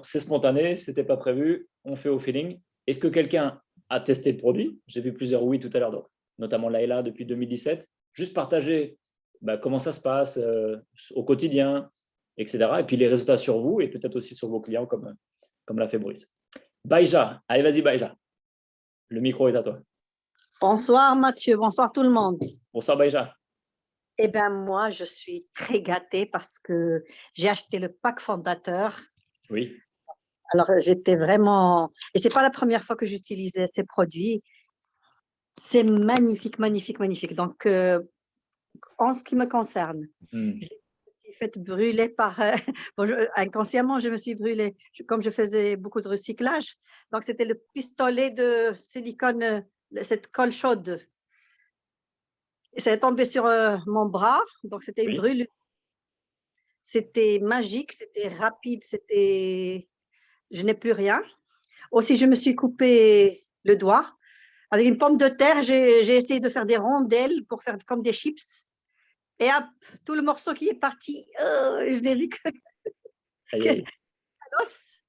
c'est spontané, ce n'était pas prévu, on fait au feeling. Est-ce que quelqu'un a testé le produit? J'ai vu plusieurs oui tout à l'heure, donc, notamment Laïla depuis 2017. Juste partager comment ça se passe au quotidien, etc. Et puis les résultats sur vous et peut-être aussi sur vos clients, comme l'a fait Boris. Baïja, allez, vas-y, Baïja. Le micro est à toi. Bonsoir Mathieu, bonsoir tout le monde. Bonsoir, Baïja. Eh bien, moi, je suis très gâtée parce que j'ai acheté le pack fondateur. Oui. Alors, j'étais vraiment… Et ce n'est pas la première fois que j'utilisais ces produits. C'est magnifique, magnifique, magnifique. Donc, en ce qui me concerne, je me suis faite brûler par… inconsciemment, je me suis brûlée. Comme je faisais beaucoup de recyclage, donc c'était le pistolet de silicone, cette colle chaude. Et ça est tombé sur mon bras, donc c'était une brûlure. C'était magique, c'était rapide, je n'ai plus rien. Aussi, je me suis coupé le doigt. Avec une pomme de terre, j'ai essayé de faire des rondelles pour faire comme des chips. Et hop, tout le morceau qui est parti, je n'ai vu que l'os.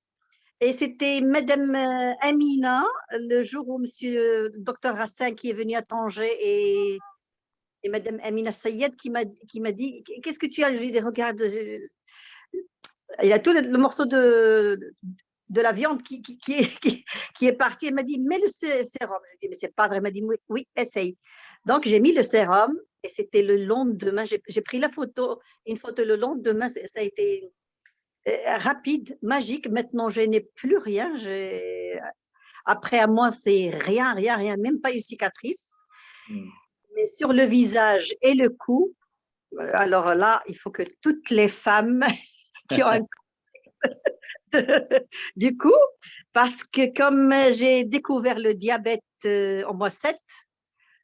Et c'était Madame Amina, le jour où Monsieur Dr Hassan qui est venu à Tanger et Madame Amina Sayed qui m'a dit « Qu'est-ce que tu as ?» Je lui ai dit « Regarde, il y a tout le morceau de la viande qui est parti. » Elle m'a dit « Mets le sérum. » Je lui ai dit « Mais c'est pas vrai. » Elle m'a dit « Oui, essaye. » Donc, j'ai mis le sérum et c'était le lendemain. J'ai pris une photo le lendemain. Ça a été rapide, magique. Maintenant, je n'ai plus rien. Après, à moi, c'est rien, même pas une cicatrice. Mais sur le visage et le cou, alors là, il faut que toutes les femmes qui ont un du coup, parce que comme j'ai découvert le diabète en mois 7,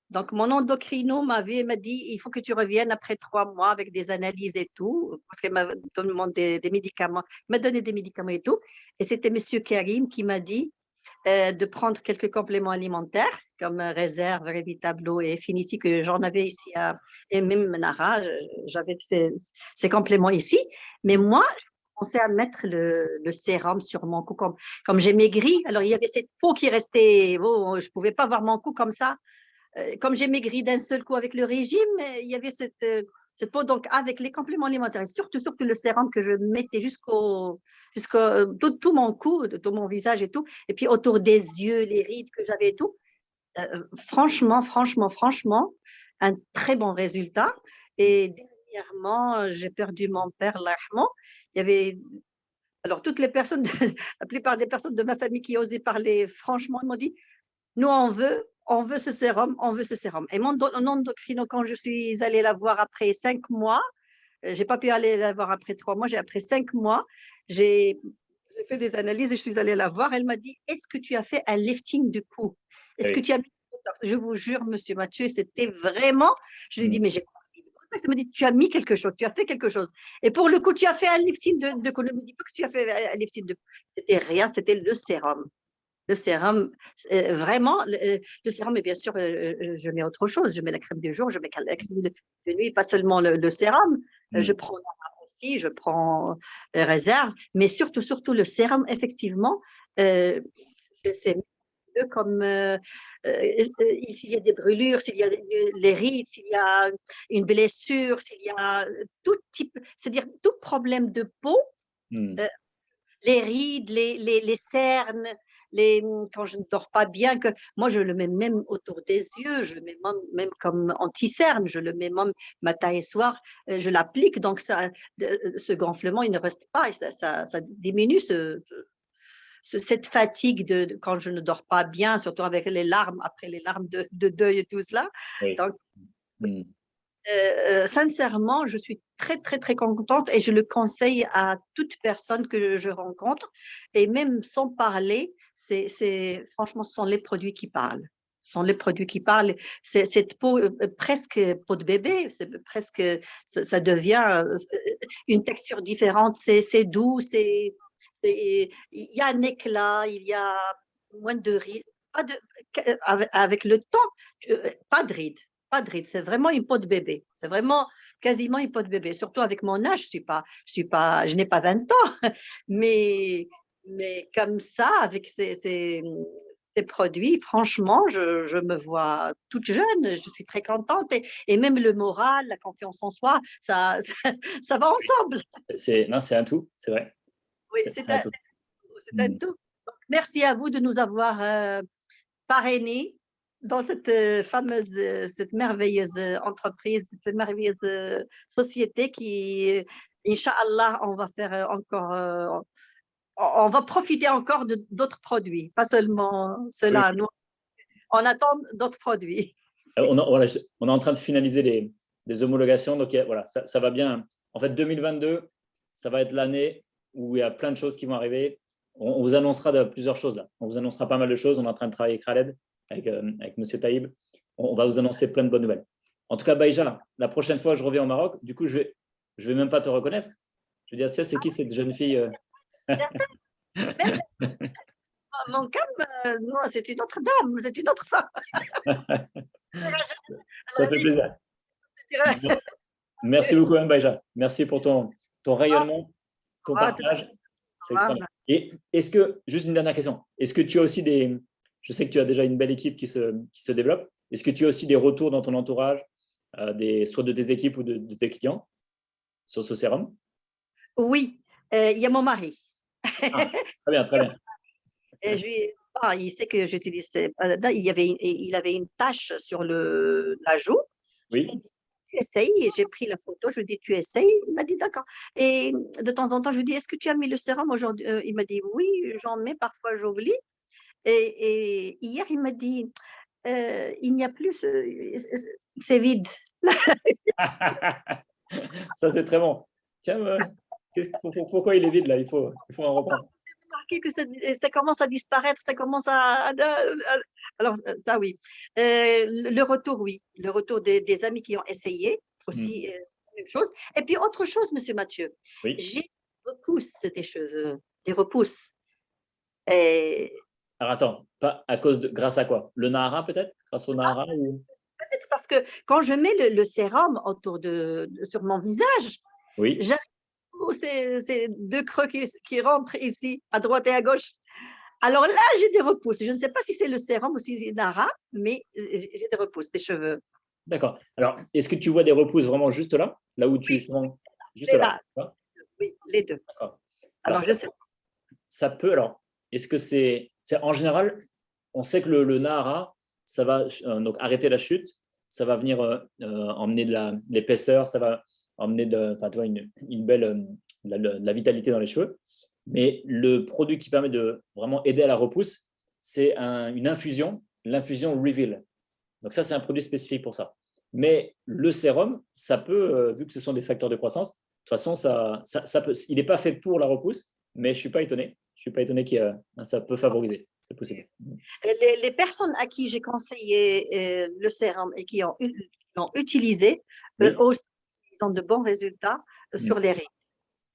donc mon endocrino m'a dit il faut que tu reviennes après 3 mois avec des analyses et tout, parce qu'elle m'a demandé des médicaments, il m'a donné des médicaments et tout. Et c'était M. Karim qui m'a dit de prendre quelques compléments alimentaires comme Réserve, Révitablo et Finity, que j'en avais ici et même Nara, j'avais ces compléments ici. Mais moi, je commençais à mettre le sérum sur mon cou. Comme j'ai maigri, alors il y avait cette peau qui restait, je ne pouvais pas voir mon cou comme ça. comme j'ai maigri d'un seul coup avec le régime, il y avait cette peau. Donc, avec les compléments alimentaires, et surtout le sérum que je mettais jusqu'au tout mon cou, tout mon visage et tout, et puis autour des yeux, les rides que j'avais et tout. Franchement, un très bon résultat. Et dernièrement, j'ai perdu mon père, Allah yarhamou. Il y avait, alors toutes les personnes, la plupart des personnes de ma famille qui osaient parler, franchement, ils m'ont dit, nous on veut ce sérum, on veut ce sérum. Et mon endocrino, quand je suis allée la voir après 5 mois, j'ai pas pu aller la voir après 3 mois, après 5 mois, j'ai fait des analyses et je suis allée la voir. Elle m'a dit, est-ce que tu as fait un lifting du cou? Est-ce que tu as mis du botox? Je vous jure, monsieur Mathieu, c'était vraiment, je lui ai dit, mais j'ai pas mis de botox. Elle m'a dit, tu as mis quelque chose, tu as fait quelque chose. Et pour le coup, tu as fait un lifting de cou. Ne me dis pas que tu as fait un lifting de cou. C'était rien, c'était le sérum. Le sérum, vraiment, le sérum, et bien sûr, je mets autre chose. Je mets la crème du jour, je mets la crème de nuit, pas seulement le sérum. Je prends aussi, je prends réserve, mais surtout le sérum, effectivement, c'est mieux comme s'il y a des brûlures, s'il y a les rides, s'il y a une blessure, s'il y a tout type, c'est-à-dire tout problème de peau, les rides, les cernes, quand je ne dors pas bien, que moi je le mets même autour des yeux, je le mets même comme anti-cerne, je le mets même matin et soir, je l'applique, donc ça, ce gonflement il ne reste pas, et ça diminue cette fatigue quand je ne dors pas bien, surtout avec les larmes, après les larmes de deuil et tout cela. Oui. Donc, sincèrement, je suis très contente et je le conseille à toute personne que je rencontre. Et même sans parler, franchement, ce sont les produits qui parlent. Ce sont les produits qui parlent. Cette peau, presque peau de bébé, presque, ça devient une texture différente. C'est doux, il y a un éclat, il y a moins de rides. Avec le temps, pas de rides. Pas de rides, c'est vraiment une peau de bébé. C'est vraiment quasiment une peau de bébé. Surtout avec mon âge, je n'ai pas 20 ans, mais comme ça, avec ces produits, franchement, je me vois toute jeune. Je suis très contente et même le moral, la confiance en soi, ça va ensemble. Non, c'est un tout, c'est vrai. Oui, c'est un tout. Donc, merci à vous de nous avoir parrainés dans cette cette merveilleuse entreprise, cette merveilleuse société qui, Inch'Allah, on va faire encore, on va profiter encore d'autres produits, pas seulement cela. Oui. Nous, on attend d'autres produits. Voilà, on est en train de finaliser les homologations, donc voilà, ça va bien. En fait, 2022, ça va être l'année où il y a plein de choses qui vont arriver. On vous annoncera plusieurs choses là. On vous annoncera pas mal de choses. On est en train de travailler avec Khaled, avec Monsieur Taïb. On va vous annoncer plein de bonnes nouvelles. En tout cas, Baïja, la prochaine fois que je reviens au Maroc, du coup, je vais même pas te reconnaître. Je vais dire, tiens, c'est qui cette jeune fille Mon calme, non, c'est une autre dame, c'est une autre femme. Ça fait plaisir. Merci beaucoup, Baïja. Merci pour ton rayonnement, ton partage. C'est extraordinaire. Et est-ce que, juste une dernière question, est-ce que tu as aussi je sais que tu as déjà une belle équipe qui se développe, est-ce que tu as aussi des retours dans ton entourage, soit de tes équipes ou de tes clients sur ce sérum? Oui, il y a mon mari. Ah, très bien, très bien. Et il sait que j'utilise. Il avait une tache sur la joue. Oui. Tu essayes, et j'ai pris la photo, je lui ai dit, tu essayes? Il m'a dit, d'accord. Et de temps en temps, je lui dis, est-ce que tu as mis le sérum aujourd'hui? Il m'a dit, oui, j'en mets, parfois j'oublie. Et hier, il m'a dit, il n'y a plus, c'est vide. Ça, c'est très bon. Tiens, pourquoi il est vide là? Il faut en reprendre. J'ai remarqué que ça commence à disparaître, ça commence à alors ça oui. Le retour, oui. Le retour des amis qui ont essayé aussi, même chose. Et puis autre chose, monsieur Mathieu, oui. J'ai des repousses des cheveux, des repousses. Et... Alors attends, grâce à quoi? Le Nahara peut-être? Grâce au Nahara ou... Peut-être parce que quand je mets le sérum autour sur mon visage, oui. j'arrive ces deux creux qui rentrent ici, à droite et à gauche. Alors là, j'ai des repousses. Je ne sais pas si c'est le sérum ou si c'est Nara, mais j'ai des repousses, des cheveux. D'accord. Alors, est-ce que tu vois des repousses vraiment juste là? Là où tu, Oui, justement, juste j'ai là. là. Oui, les deux. D'accord. Alors, Alors, je sais. ça peut, alors, est-ce que c'est en général, on sait que le Nahara, ça va donc arrêter la chute, ça va venir emmener de l'épaisseur, ça va emmener enfin, tu vois, une belle, de la vitalité dans les cheveux. Mais le produit qui permet de vraiment aider à la repousse, c'est une infusion, l'infusion Reveal. Donc ça, c'est un produit spécifique pour ça. Mais le sérum, ça peut, vu que ce sont des facteurs de croissance, de toute façon, ça peut, il n'est pas fait pour la repousse, mais je ne suis pas étonné. Je suis pas étonné que ça peut favoriser. C'est possible. Les personnes à qui j'ai conseillé le sérum et qui l'ont utilisé, Oui. eux aussi, ils ont de bons résultats sur Mm. les rides.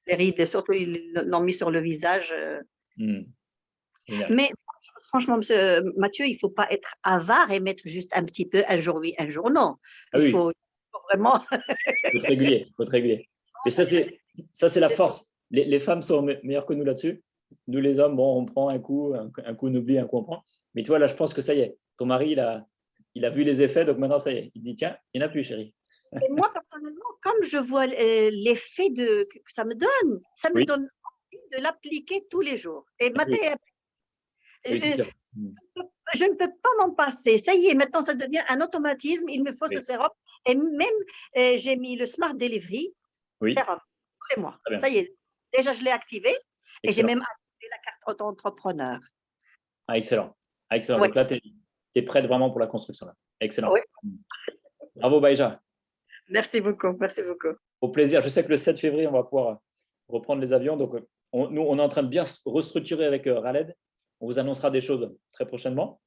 Les rides, surtout, ils l'ont mis sur le visage. Génial. Mais franchement, monsieur Mathieu, il ne faut pas être avare et mettre juste un petit peu, un jour oui, un jour non. Ah Il oui, faut vraiment. il faut être régulier. Il faut être régulier. Et ça, c'est la force. Les femmes sont meilleures que nous là-dessus. Nous, les hommes, bon, on prend un coup on oublie, un coup on prend. Mais tu vois, là, je pense que ça y est. Ton mari, il a vu les effets, donc maintenant, ça y est. Il dit, tiens, il n'y en a plus, chérie. Et moi, personnellement, comme je vois l'effet que ça me Oui, donne envie de l'appliquer tous les jours. Et oui, maintenant, oui, c'est je, sûr. je ne peux pas m'en passer. Ça y est, maintenant, ça devient un automatisme. Il me faut ce Oui, sérum. Et même, j'ai mis le Smart Delivery, oui, sérum, tous les mois. très bien. Ça y est, déjà, je l'ai activé et j'ai Excellent. même activé la carte auto-entrepreneur. Ah, excellent. Ah, excellent. Ouais. Donc là, tu es prête vraiment pour la construction. Là. Excellent. Oui. Bravo, Baïja. Merci beaucoup. Merci beaucoup. Au plaisir. Je sais que le 7 février, on va pouvoir reprendre les avions. Donc, nous, on est en train de bien se restructurer avec Raled. On vous annoncera des choses très prochainement.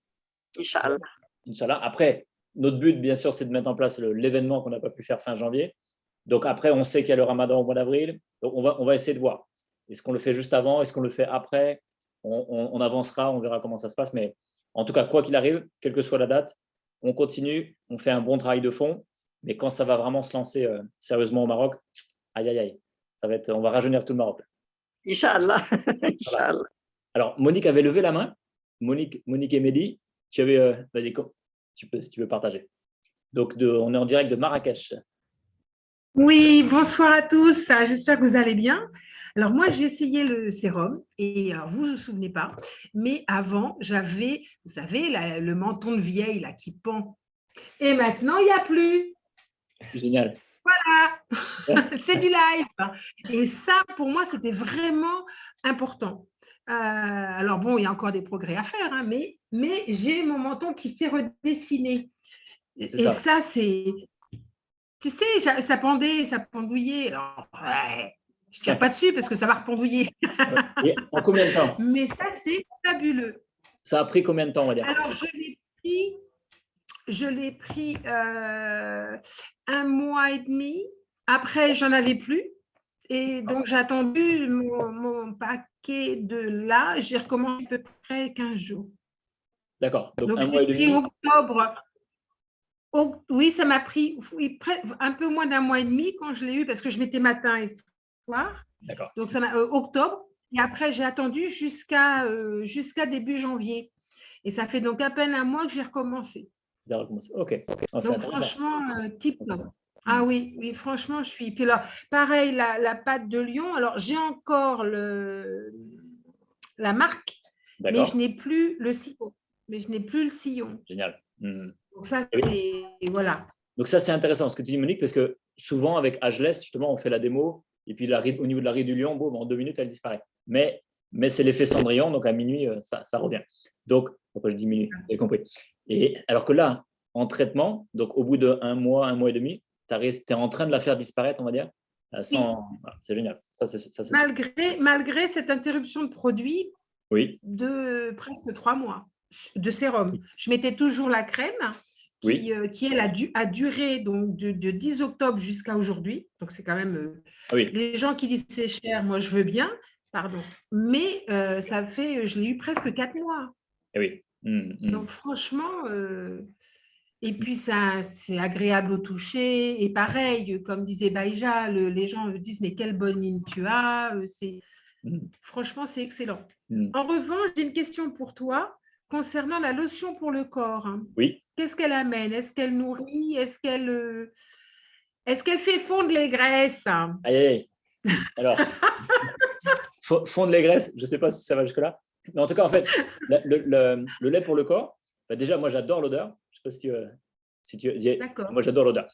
Inch'Allah. Inch'Allah. Après, notre but, bien sûr, c'est de mettre en place l'événement qu'on n'a pas pu faire fin janvier. Donc, après, on sait qu'il y a le ramadan au mois d'avril. Donc, on va essayer de voir. Est-ce qu'on le fait juste avant? Est-ce qu'on le fait après? On avancera, on verra comment ça se passe. Mais en tout cas, quoi qu'il arrive, quelle que soit la date, on continue, on fait un bon travail de fond. Mais quand ça va vraiment se lancer sérieusement au Maroc, aïe, aïe, aïe, on va rajeunir tout le Maroc. Inch'Allah. Voilà. Inch'Allah. Alors, Monique avait levé la main. Monique et Mehdi, tu avais, vas-y, si tu veux partager. Donc, on est en direct de Marrakech. Oui, bonsoir à tous. J'espère que vous allez bien. Alors moi, j'ai essayé le sérum et alors vous ne vous souvenez pas, mais avant, j'avais, vous savez, le menton de vieille là qui pend. Et maintenant, il n'y a plus. Génial. Voilà, c'est du live. Et ça, pour moi, c'était vraiment important. Alors bon, il y a encore des progrès à faire, hein, mais j'ai mon menton qui s'est redessiné. Et ça, c'est... Tu sais, ça pendait, ça pendouillait. Alors, ouais, je ne tire pas dessus parce que ça va rependouiller. Et en combien de temps? Mais ça, c'est fabuleux. Ça a pris combien de temps, on va dire? Alors, je l'ai pris 1 mois et demi. Après, j'en avais plus. Et donc, j'ai attendu mon paquet de là. J'ai recommencé à peu près 15 jours. D'accord. Donc, Donc 1 mois et demi. Octobre. Oui, ça m'a pris un peu moins d'1 mois et demi quand je l'ai eu parce que je mettais matin et soir. D'accord. Donc, ça m'a octobre. Et après, j'ai attendu jusqu'à début janvier. Et ça fait donc à peine 1 mois que j'ai recommencé. OK. Oh, donc, franchement, type. Ah oui, franchement, je suis. Puis alors, pareil, la pâte de Lyon. Alors, j'ai encore la marque, mais je n'ai plus le sillon. Génial. Donc, ça, c'est. Voilà. Donc, ça, c'est intéressant ce que tu dis, Monique, parce que souvent, avec Ageless, justement, on fait la démo, et puis au niveau de la ride du lion, bon, en 2 minutes, elle disparaît. Mais c'est l'effet Cendrillon, donc à minuit, ça revient. Donc, pourquoi je dis minuit? Vous avez compris. Et alors que là, en traitement, donc au bout d'1 mois, 1 mois et demi, tu es en train de la faire disparaître, on va dire. Voilà, c'est génial. Ça, malgré cette interruption de produit de presque 3 mois de sérum. Je mettais toujours la crème qui elle, a duré donc, de 10 octobre jusqu'à aujourd'hui. Donc, c'est quand même… Les gens qui disent c'est cher, moi, je veux bien. Pardon. Mais ça fait… Je l'ai eu presque 4 mois. Donc, franchement… Et puis, c'est agréable au toucher. Et pareil, comme disait Baïja, les gens disent « Mais quelle bonne mine tu as !» Franchement, c'est excellent. En revanche, j'ai une question pour toi concernant la lotion pour le corps. Oui. Qu'est-ce qu'elle amène? Est-ce qu'elle nourrit? Est-ce qu'elle fait fondre les graisses? Aïe. Alors, fondre les graisses, je ne sais pas si ça va jusque-là. Mais en tout cas, en fait, le lait pour le corps, bah déjà, moi, j'adore l'odeur. Je ne sais pas si tu D'accord. Moi, j'adore l'odeur.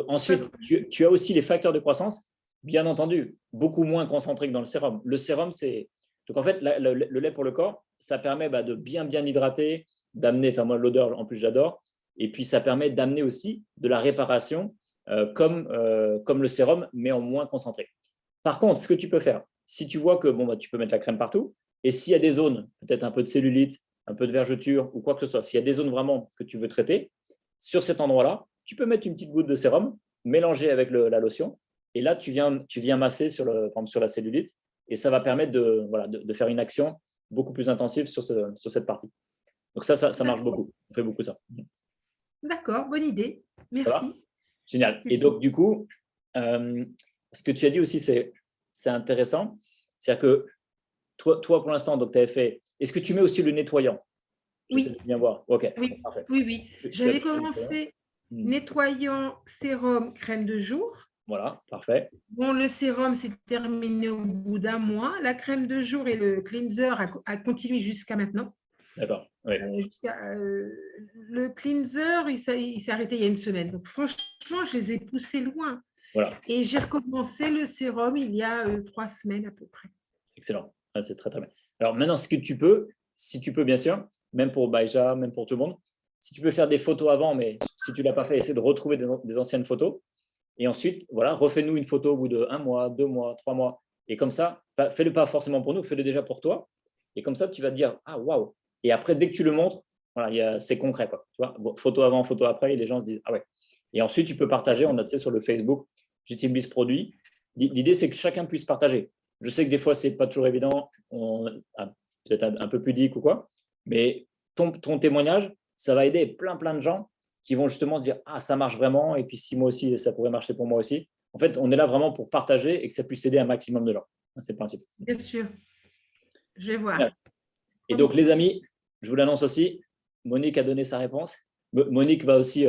Ensuite, tu as aussi les facteurs de croissance, bien entendu, beaucoup moins concentrés que dans le sérum. Le sérum, c'est… Donc, en fait, le lait pour le corps, ça permet de bien hydrater, d'amener… Enfin, moi, l'odeur, en plus, j'adore. Et puis, ça permet d'amener aussi de la réparation comme le sérum, mais en moins concentré. Par contre, ce que tu peux faire, si tu vois que tu peux mettre la crème partout, et s'il y a des zones, peut-être un peu de cellulite, un peu de vergeture ou quoi que ce soit, s'il y a des zones vraiment que tu veux traiter, sur cet endroit-là, tu peux mettre une petite goutte de sérum, mélanger avec la lotion, et là, tu viens masser par exemple, sur la cellulite, et ça va permettre de faire une action beaucoup plus intensive sur cette partie. Donc ça marche beaucoup. On fait beaucoup ça. D'accord, bonne idée. Merci. Ça va ? Génial. Et donc, du coup, ce que tu as dit aussi, c'est intéressant. C'est-à-dire que toi, pour l'instant, tu avais fait… Est-ce que tu mets aussi le nettoyant? Oui. Bien voir. OK, oui. parfait. Oui. J'avais commencé nettoyant, sérum, crème de jour. Voilà, parfait. Bon, le sérum s'est terminé au bout d'un mois. La crème de jour et le cleanser a continué jusqu'à maintenant. D'accord. Oui. Le cleanser, il s'est arrêté il y a une semaine. Donc, franchement, je les ai poussés loin. Voilà. Et j'ai recommencé le sérum il y a 3 semaines à peu près. Excellent. C'est très, très bien. Alors, maintenant, ce que tu peux, si tu peux, bien sûr, même pour Baïja, même pour tout le monde, si tu peux faire des photos avant, mais si tu ne l'as pas fait, essaie de retrouver des anciennes photos. Et ensuite, voilà, refais-nous une photo au bout de 1 mois, 2 mois, 3 mois. Et comme ça, fais-le pas forcément pour nous, fais-le déjà pour toi. Et comme ça, tu vas te dire, ah, waouh. Et après, dès que tu le montres, voilà, c'est concret, quoi. Tu vois, photo avant, photo après, et les gens se disent, ah ouais. Et ensuite, tu peux partager, on a, tu sais, sur le Facebook, j'utilise ce produit. L'idée, c'est que chacun puisse partager. Je sais que des fois, ce n'est pas toujours évident, peut-être un peu pudique ou quoi, mais ton témoignage, ça va aider plein de gens qui vont justement dire « Ah, ça marche vraiment, et puis si moi aussi, ça pourrait marcher pour moi aussi ». En fait, on est là vraiment pour partager et que ça puisse aider un maximum de gens. C'est le principe. Bien sûr. Je vais voir. Et donc, les amis, je vous l'annonce aussi, Monique a donné sa réponse. Monique va aussi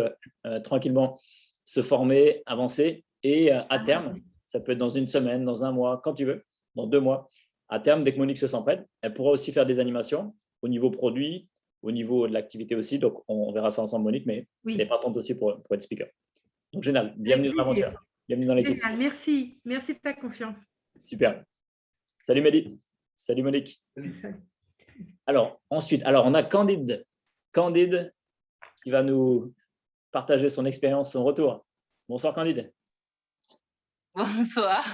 tranquillement se former, avancer, et à terme, ça peut être dans 1 semaine, dans 1 mois, quand tu veux, dans 2 mois. À terme, dès que Monique se sent prête, elle pourra aussi faire des animations au niveau produit, au niveau de l'activité aussi. Donc, on verra ça ensemble, Monique, mais elle est partante aussi pour être speaker. Donc, génial. Bienvenue dans l'aventure. Bienvenue dans l'équipe. Merci. Merci de ta confiance. Super. Salut Mehdi. Salut Monique. Alors, ensuite, on a Candide. Candide qui va nous partager son expérience, son retour. Bonsoir Candide. Bonsoir.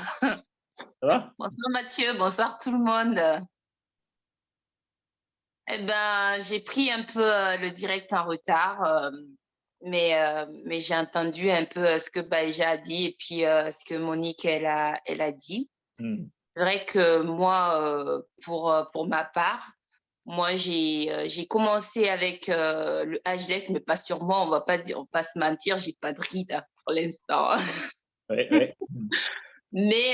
Ça va? Bonsoir Mathieu, bonsoir tout le monde. Eh ben, j'ai pris un peu le direct en retard, mais j'ai entendu un peu ce que Baïja a dit et puis ce que Monique elle a dit. C'est vrai que moi, pour ma part, moi j'ai commencé avec le ageless, mais pas sur moi. On va pas se mentir, j'ai pas de rides pour l'instant. Ouais. Mais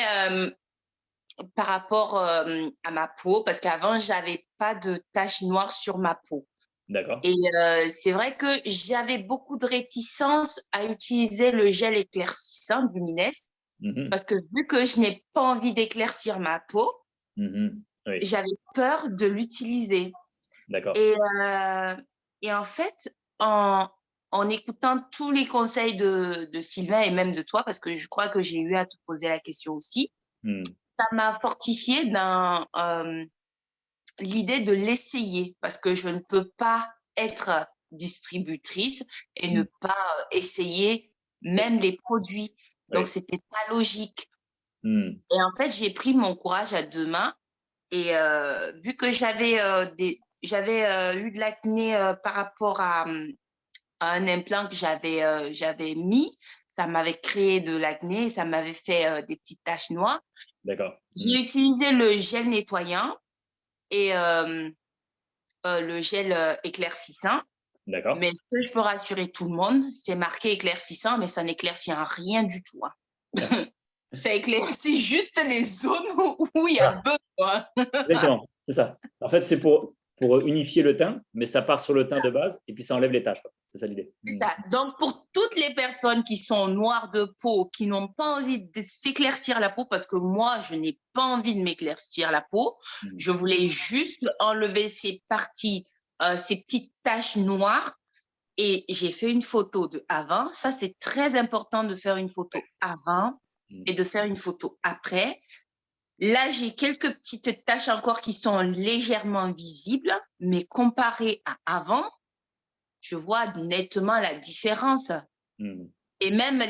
par rapport à ma peau, parce qu'avant, j'avais pas de taches noires sur ma peau. D'accord. Et c'est vrai que j'avais beaucoup de réticence à utiliser le gel éclaircissant du Luminef, parce que vu que je n'ai pas envie d'éclaircir ma peau, j'avais peur de l'utiliser. D'accord. Et en fait, en écoutant tous les conseils de Sylvain et même de toi, parce que je crois que j'ai eu à te poser la question aussi, ça m'a fortifiée dans l'idée de l'essayer, parce que je ne peux pas être distributrice et ne pas essayer même les produits. Donc, c'était pas logique. Et en fait, j'ai pris mon courage à 2 mains et vu que j'avais eu de l'acné par rapport à un implant que j'avais mis, ça m'avait créé de l'acné, ça m'avait fait des petites taches noires. D'accord. J'ai utilisé le gel nettoyant et le gel éclaircissant. D'accord. Mais ce que je peux rassurer tout le monde, c'est marqué éclaircissant, mais ça n'éclaircit rien du tout. Ça éclaircit juste les zones où il y a besoin. Exactement, c'est ça. En fait, c'est pour unifier le teint, mais ça part sur le teint de base et puis ça enlève les taches. C'est ça l'idée. C'est ça. Donc, pour toutes les personnes qui sont noires de peau, qui n'ont pas envie de s'éclaircir la peau, parce que moi, je n'ai pas envie de m'éclaircir la peau, je voulais juste enlever ces parties, ces petites taches noires. Et j'ai fait une photo de avant. Ça, c'est très important de faire une photo avant et de faire une photo après. Là, j'ai quelques petites taches encore qui sont légèrement visibles, mais comparé à avant, je vois nettement la différence. Et même,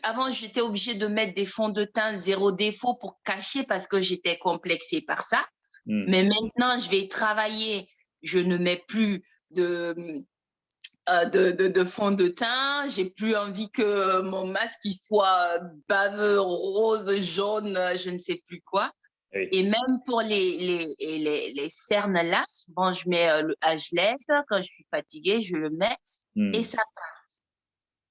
avant, j'étais obligée de mettre des fonds de teint 0 défaut pour cacher parce que j'étais complexée par ça. Mais maintenant, je vais travailler. Je ne mets plus de fond de teint. J'ai plus envie que mon masque il soit baveux, rose, jaune, je ne sais plus quoi. Oui. Et même pour les cernes là, souvent je mets le Ageless. Quand je suis fatiguée, je le mets et ça part.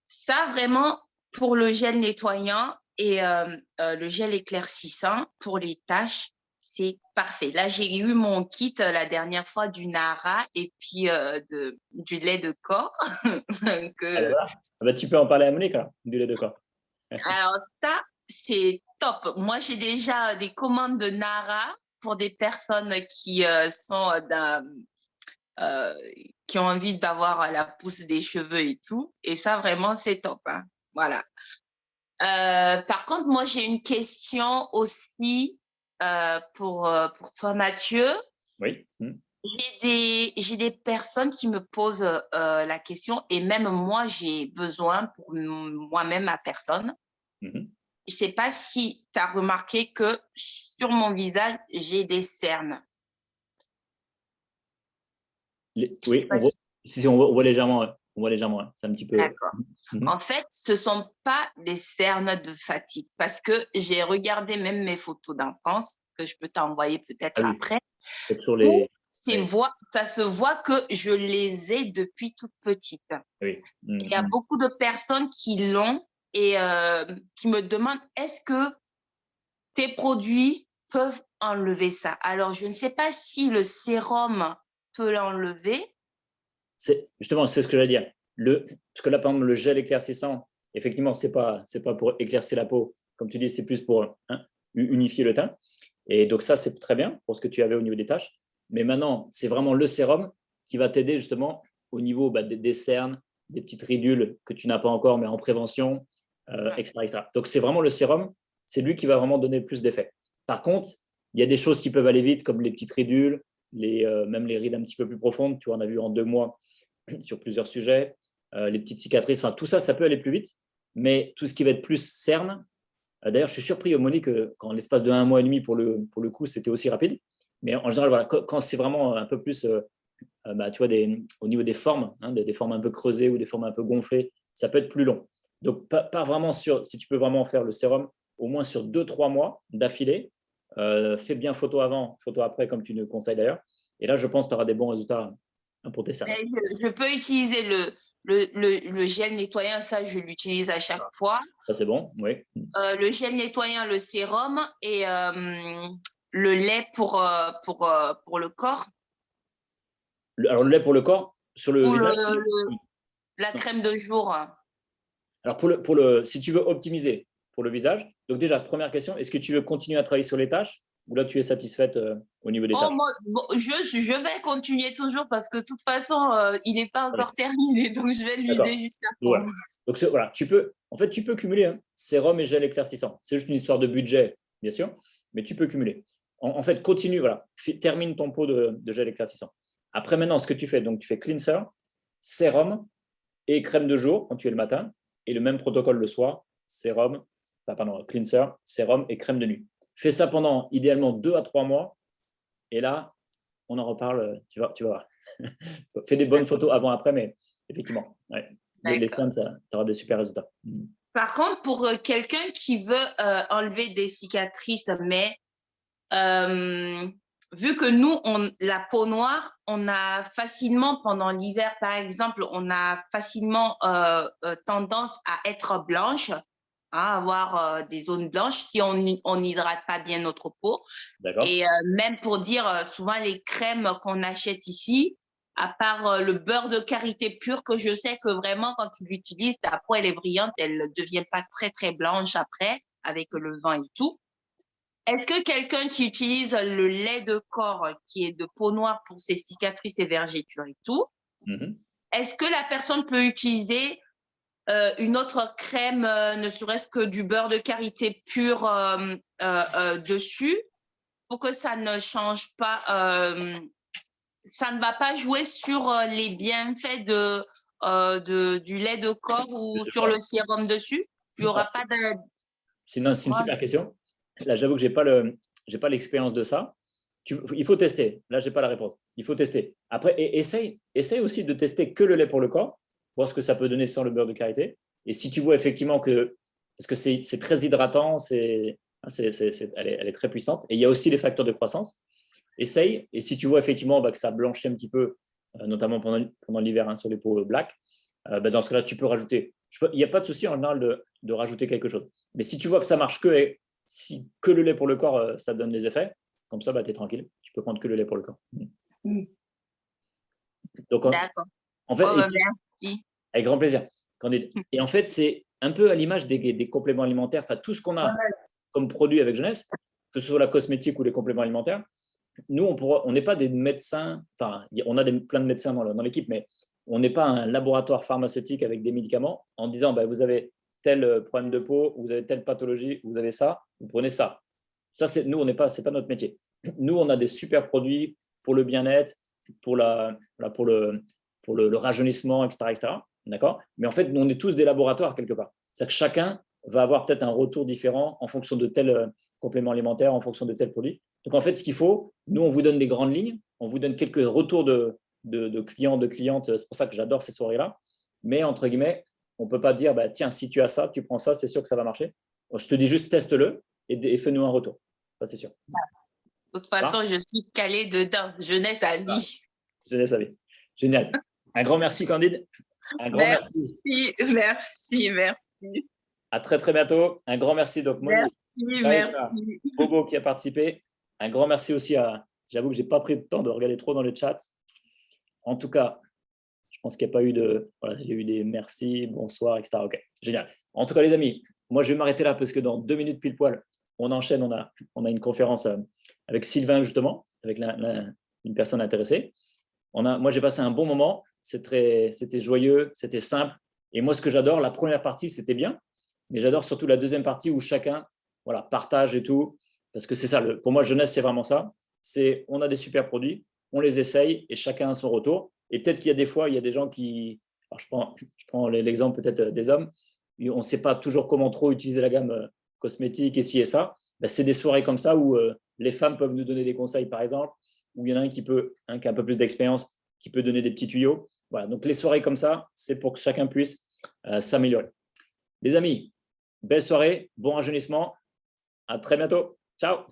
Ça vraiment pour le gel nettoyant et le gel éclaircissant pour les taches. C'est parfait. Là, j'ai eu mon kit la dernière fois du Nara et puis du lait de corps. Tu peux en parler à Monique, hein, du lait de corps. Alors ça, c'est top. Moi, j'ai déjà des commandes de Nara pour des personnes qui qui ont envie d'avoir la pousse des cheveux et tout. Et ça, vraiment, c'est top. Hein. Voilà. Par contre, moi, j'ai une question aussi. Pour toi, Mathieu. Oui. J'ai des personnes qui me posent la question et même moi, j'ai besoin pour moi-même, ma personne. Je ne sais pas si tu as remarqué que sur mon visage, j'ai des cernes. Oui, on voit légèrement. On voit légèrement, c'est un petit peu… D'accord. En fait, ce ne sont pas des cernes de fatigue parce que j'ai regardé même mes photos d'enfance que je peux t'envoyer peut-être après. Ça se voit que je les ai depuis toute petite. Oui. Il y a beaucoup de personnes qui l'ont et qui me demandent est-ce que tes produits peuvent enlever ça? Alors, je ne sais pas si le sérum peut l'enlever. Justement, c'est ce que j'allais dire. Parce que là, par exemple, le gel éclaircissant, effectivement, ce n'est pas pour éclaircir la peau. Comme tu dis, c'est plus pour unifier le teint. Et donc, ça, c'est très bien pour ce que tu avais au niveau des taches. Mais maintenant, c'est vraiment le sérum qui va t'aider justement au niveau des cernes, des petites ridules que tu n'as pas encore, mais en prévention, etc. Donc, c'est vraiment le sérum. C'est lui qui va vraiment donner plus d'effet. Par contre, il y a des choses qui peuvent aller vite, comme les petites ridules, même les rides un petit peu plus profondes. Tu vois, on a vu en 2 mois sur plusieurs sujets, les petites cicatrices, enfin tout ça, ça peut aller plus vite, mais tout ce qui va être plus cerne, d'ailleurs, je suis surpris, Monique, qu'en l'espace de 1 mois et demi, pour le coup, c'était aussi rapide, mais en général, voilà, quand c'est vraiment un peu plus, tu vois, au niveau des formes, des formes un peu creusées ou des formes un peu gonflées, ça peut être plus long. Donc, pas vraiment si tu peux vraiment faire le sérum, au moins sur 2-3 mois d'affilée, fais bien photo avant, photo après, comme tu nous conseilles d'ailleurs, et là, je pense que tu auras des bons résultats pour tes cernes. Je peux utiliser le gel nettoyant, ça, je l'utilise à chaque fois. Ça, c'est bon, oui. Le gel nettoyant, le sérum et le lait pour le corps. Alors, le lait pour le corps, sur le visage la crème de jour. Alors, si tu veux optimiser pour le visage, donc déjà, première question, est-ce que tu veux continuer à travailler sur les taches ou là, tu es satisfaite au niveau des taches? Je vais continuer toujours parce que de toute façon, il n'est pas encore terminé, donc je vais l'user juste après. Voilà. Donc, voilà, tu peux cumuler sérum et gel éclaircissant. C'est juste une histoire de budget, bien sûr, mais tu peux cumuler. En fait, continue, voilà, termine ton pot de gel éclaircissant. Après, maintenant, ce que tu fais, donc tu fais cleanser, sérum et crème de jour quand tu es le matin, et le même protocole le soir, cleanser, sérum et crème de nuit. Fais ça pendant idéalement 2 à 3 mois, et là, on en reparle, tu vas voir. Fais des bonnes photos avant-après, mais effectivement, les cernes, tu auras des super résultats. Par contre, pour quelqu'un qui veut enlever des cicatrices, mais vu que nous, la peau noire, on a facilement, pendant l'hiver, par exemple, on a facilement tendance à être blanche. avoir des zones blanches si on n'hydrate pas bien notre peau. Et même pour dire, souvent les crèmes qu'on achète ici, à part le beurre de karité pur, que je sais que vraiment, quand tu l'utilises, ta peau, elle est brillante, elle ne devient pas très, très blanche après, avec le vin et tout. Est-ce que quelqu'un qui utilise le lait de corps, qui est de peau noire pour ses cicatrices et vergetures et tout, est-ce que la personne peut utiliser une autre crème, ne serait-ce que du beurre de karité pur dessus, pour que ça ne change pas, ça ne va pas jouer sur les bienfaits du lait de corps ou sur le sérum dessus? Il n'y aura pas de… C'est une super question. Là, j'avoue que je n'ai pas l'expérience de ça. Il faut tester. Là, je n'ai pas la réponse. Il faut tester. Après, essaye aussi de tester que le lait pour le corps, voir ce que ça peut donner sans le beurre de karité. Et si tu vois effectivement que, parce que c'est très hydratant, elle est très puissante. Et il y a aussi les facteurs de croissance. Essaye. Et si tu vois effectivement que ça blanchit un petit peu, notamment pendant l'hiver sur les peaux black, dans ce cas-là, tu peux rajouter. Il n'y a pas de souci en général de rajouter quelque chose. Mais si tu vois que ça marche que le lait pour le corps, ça donne les effets, comme ça, tu es tranquille. Tu peux prendre que le lait pour le corps. Donc, d'accord. En fait, merci. Avec grand plaisir. Et en fait, c'est un peu à l'image des compléments alimentaires, enfin tout ce qu'on a comme produit avec Jeunesse, que ce soit la cosmétique ou les compléments alimentaires. Nous, on n'est pas des médecins, enfin, on a plein de médecins dans l'équipe, mais on n'est pas un laboratoire pharmaceutique avec des médicaments en disant vous avez tel problème de peau, vous avez telle pathologie, vous avez ça, vous prenez ça. Ça, nous, c'est pas notre métier. Nous, on a des super produits pour le bien-être, pour le rajeunissement, etc. D'accord ? Mais en fait, nous, on est tous des laboratoires quelque part. C'est-à-dire que chacun va avoir peut-être un retour différent en fonction de tel complément alimentaire, en fonction de tel produit. Donc, en fait, ce qu'il faut, nous, on vous donne des grandes lignes, on vous donne quelques retours de clients, de clientes. C'est pour ça que j'adore ces soirées-là. Mais, entre guillemets, on ne peut pas dire, tiens, si tu as ça, tu prends ça, c'est sûr que ça va marcher. Donc, je te dis juste, teste-le et fais-nous un retour. Ça, c'est sûr. De toute façon, je suis calée dedans. Jeunesse à vie. Jeunesse à vie. Génial. Un grand merci, Candide. Un grand merci. À très, très bientôt. Un grand merci, donc Monique. Merci. Bobo qui a participé. Un grand merci aussi j'avoue que je n'ai pas pris le temps de regarder trop dans le chat. En tout cas, je pense qu'il n'y a pas eu j'ai eu des merci, bonsoir, etc. Ok, génial. En tout cas, les amis, moi, je vais m'arrêter là parce que dans 2 minutes pile poil, on enchaîne. On a une conférence avec Sylvain, justement, avec une personne intéressée. Moi, j'ai passé un bon moment. C'était joyeux, c'était simple. Et moi, ce que j'adore, la première partie, c'était bien. Mais j'adore surtout la deuxième partie où chacun partage et tout. Parce que c'est ça, pour moi, Jeunesse, c'est vraiment ça. On a des super produits, on les essaye et chacun a son retour. Et peut-être qu'il y a des fois, il y a des gens qui… Alors je prends l'exemple peut-être des hommes. On ne sait pas toujours comment trop utiliser la gamme cosmétique et ci et ça. C'est des soirées comme ça où les femmes peuvent nous donner des conseils, par exemple, où il y en a un qui a un peu plus d'expérience, qui peut donner des petits tuyaux. Voilà, donc les soirées comme ça, c'est pour que chacun puisse s'améliorer. Les amis, belle soirée, bon rajeunissement. À très bientôt. Ciao.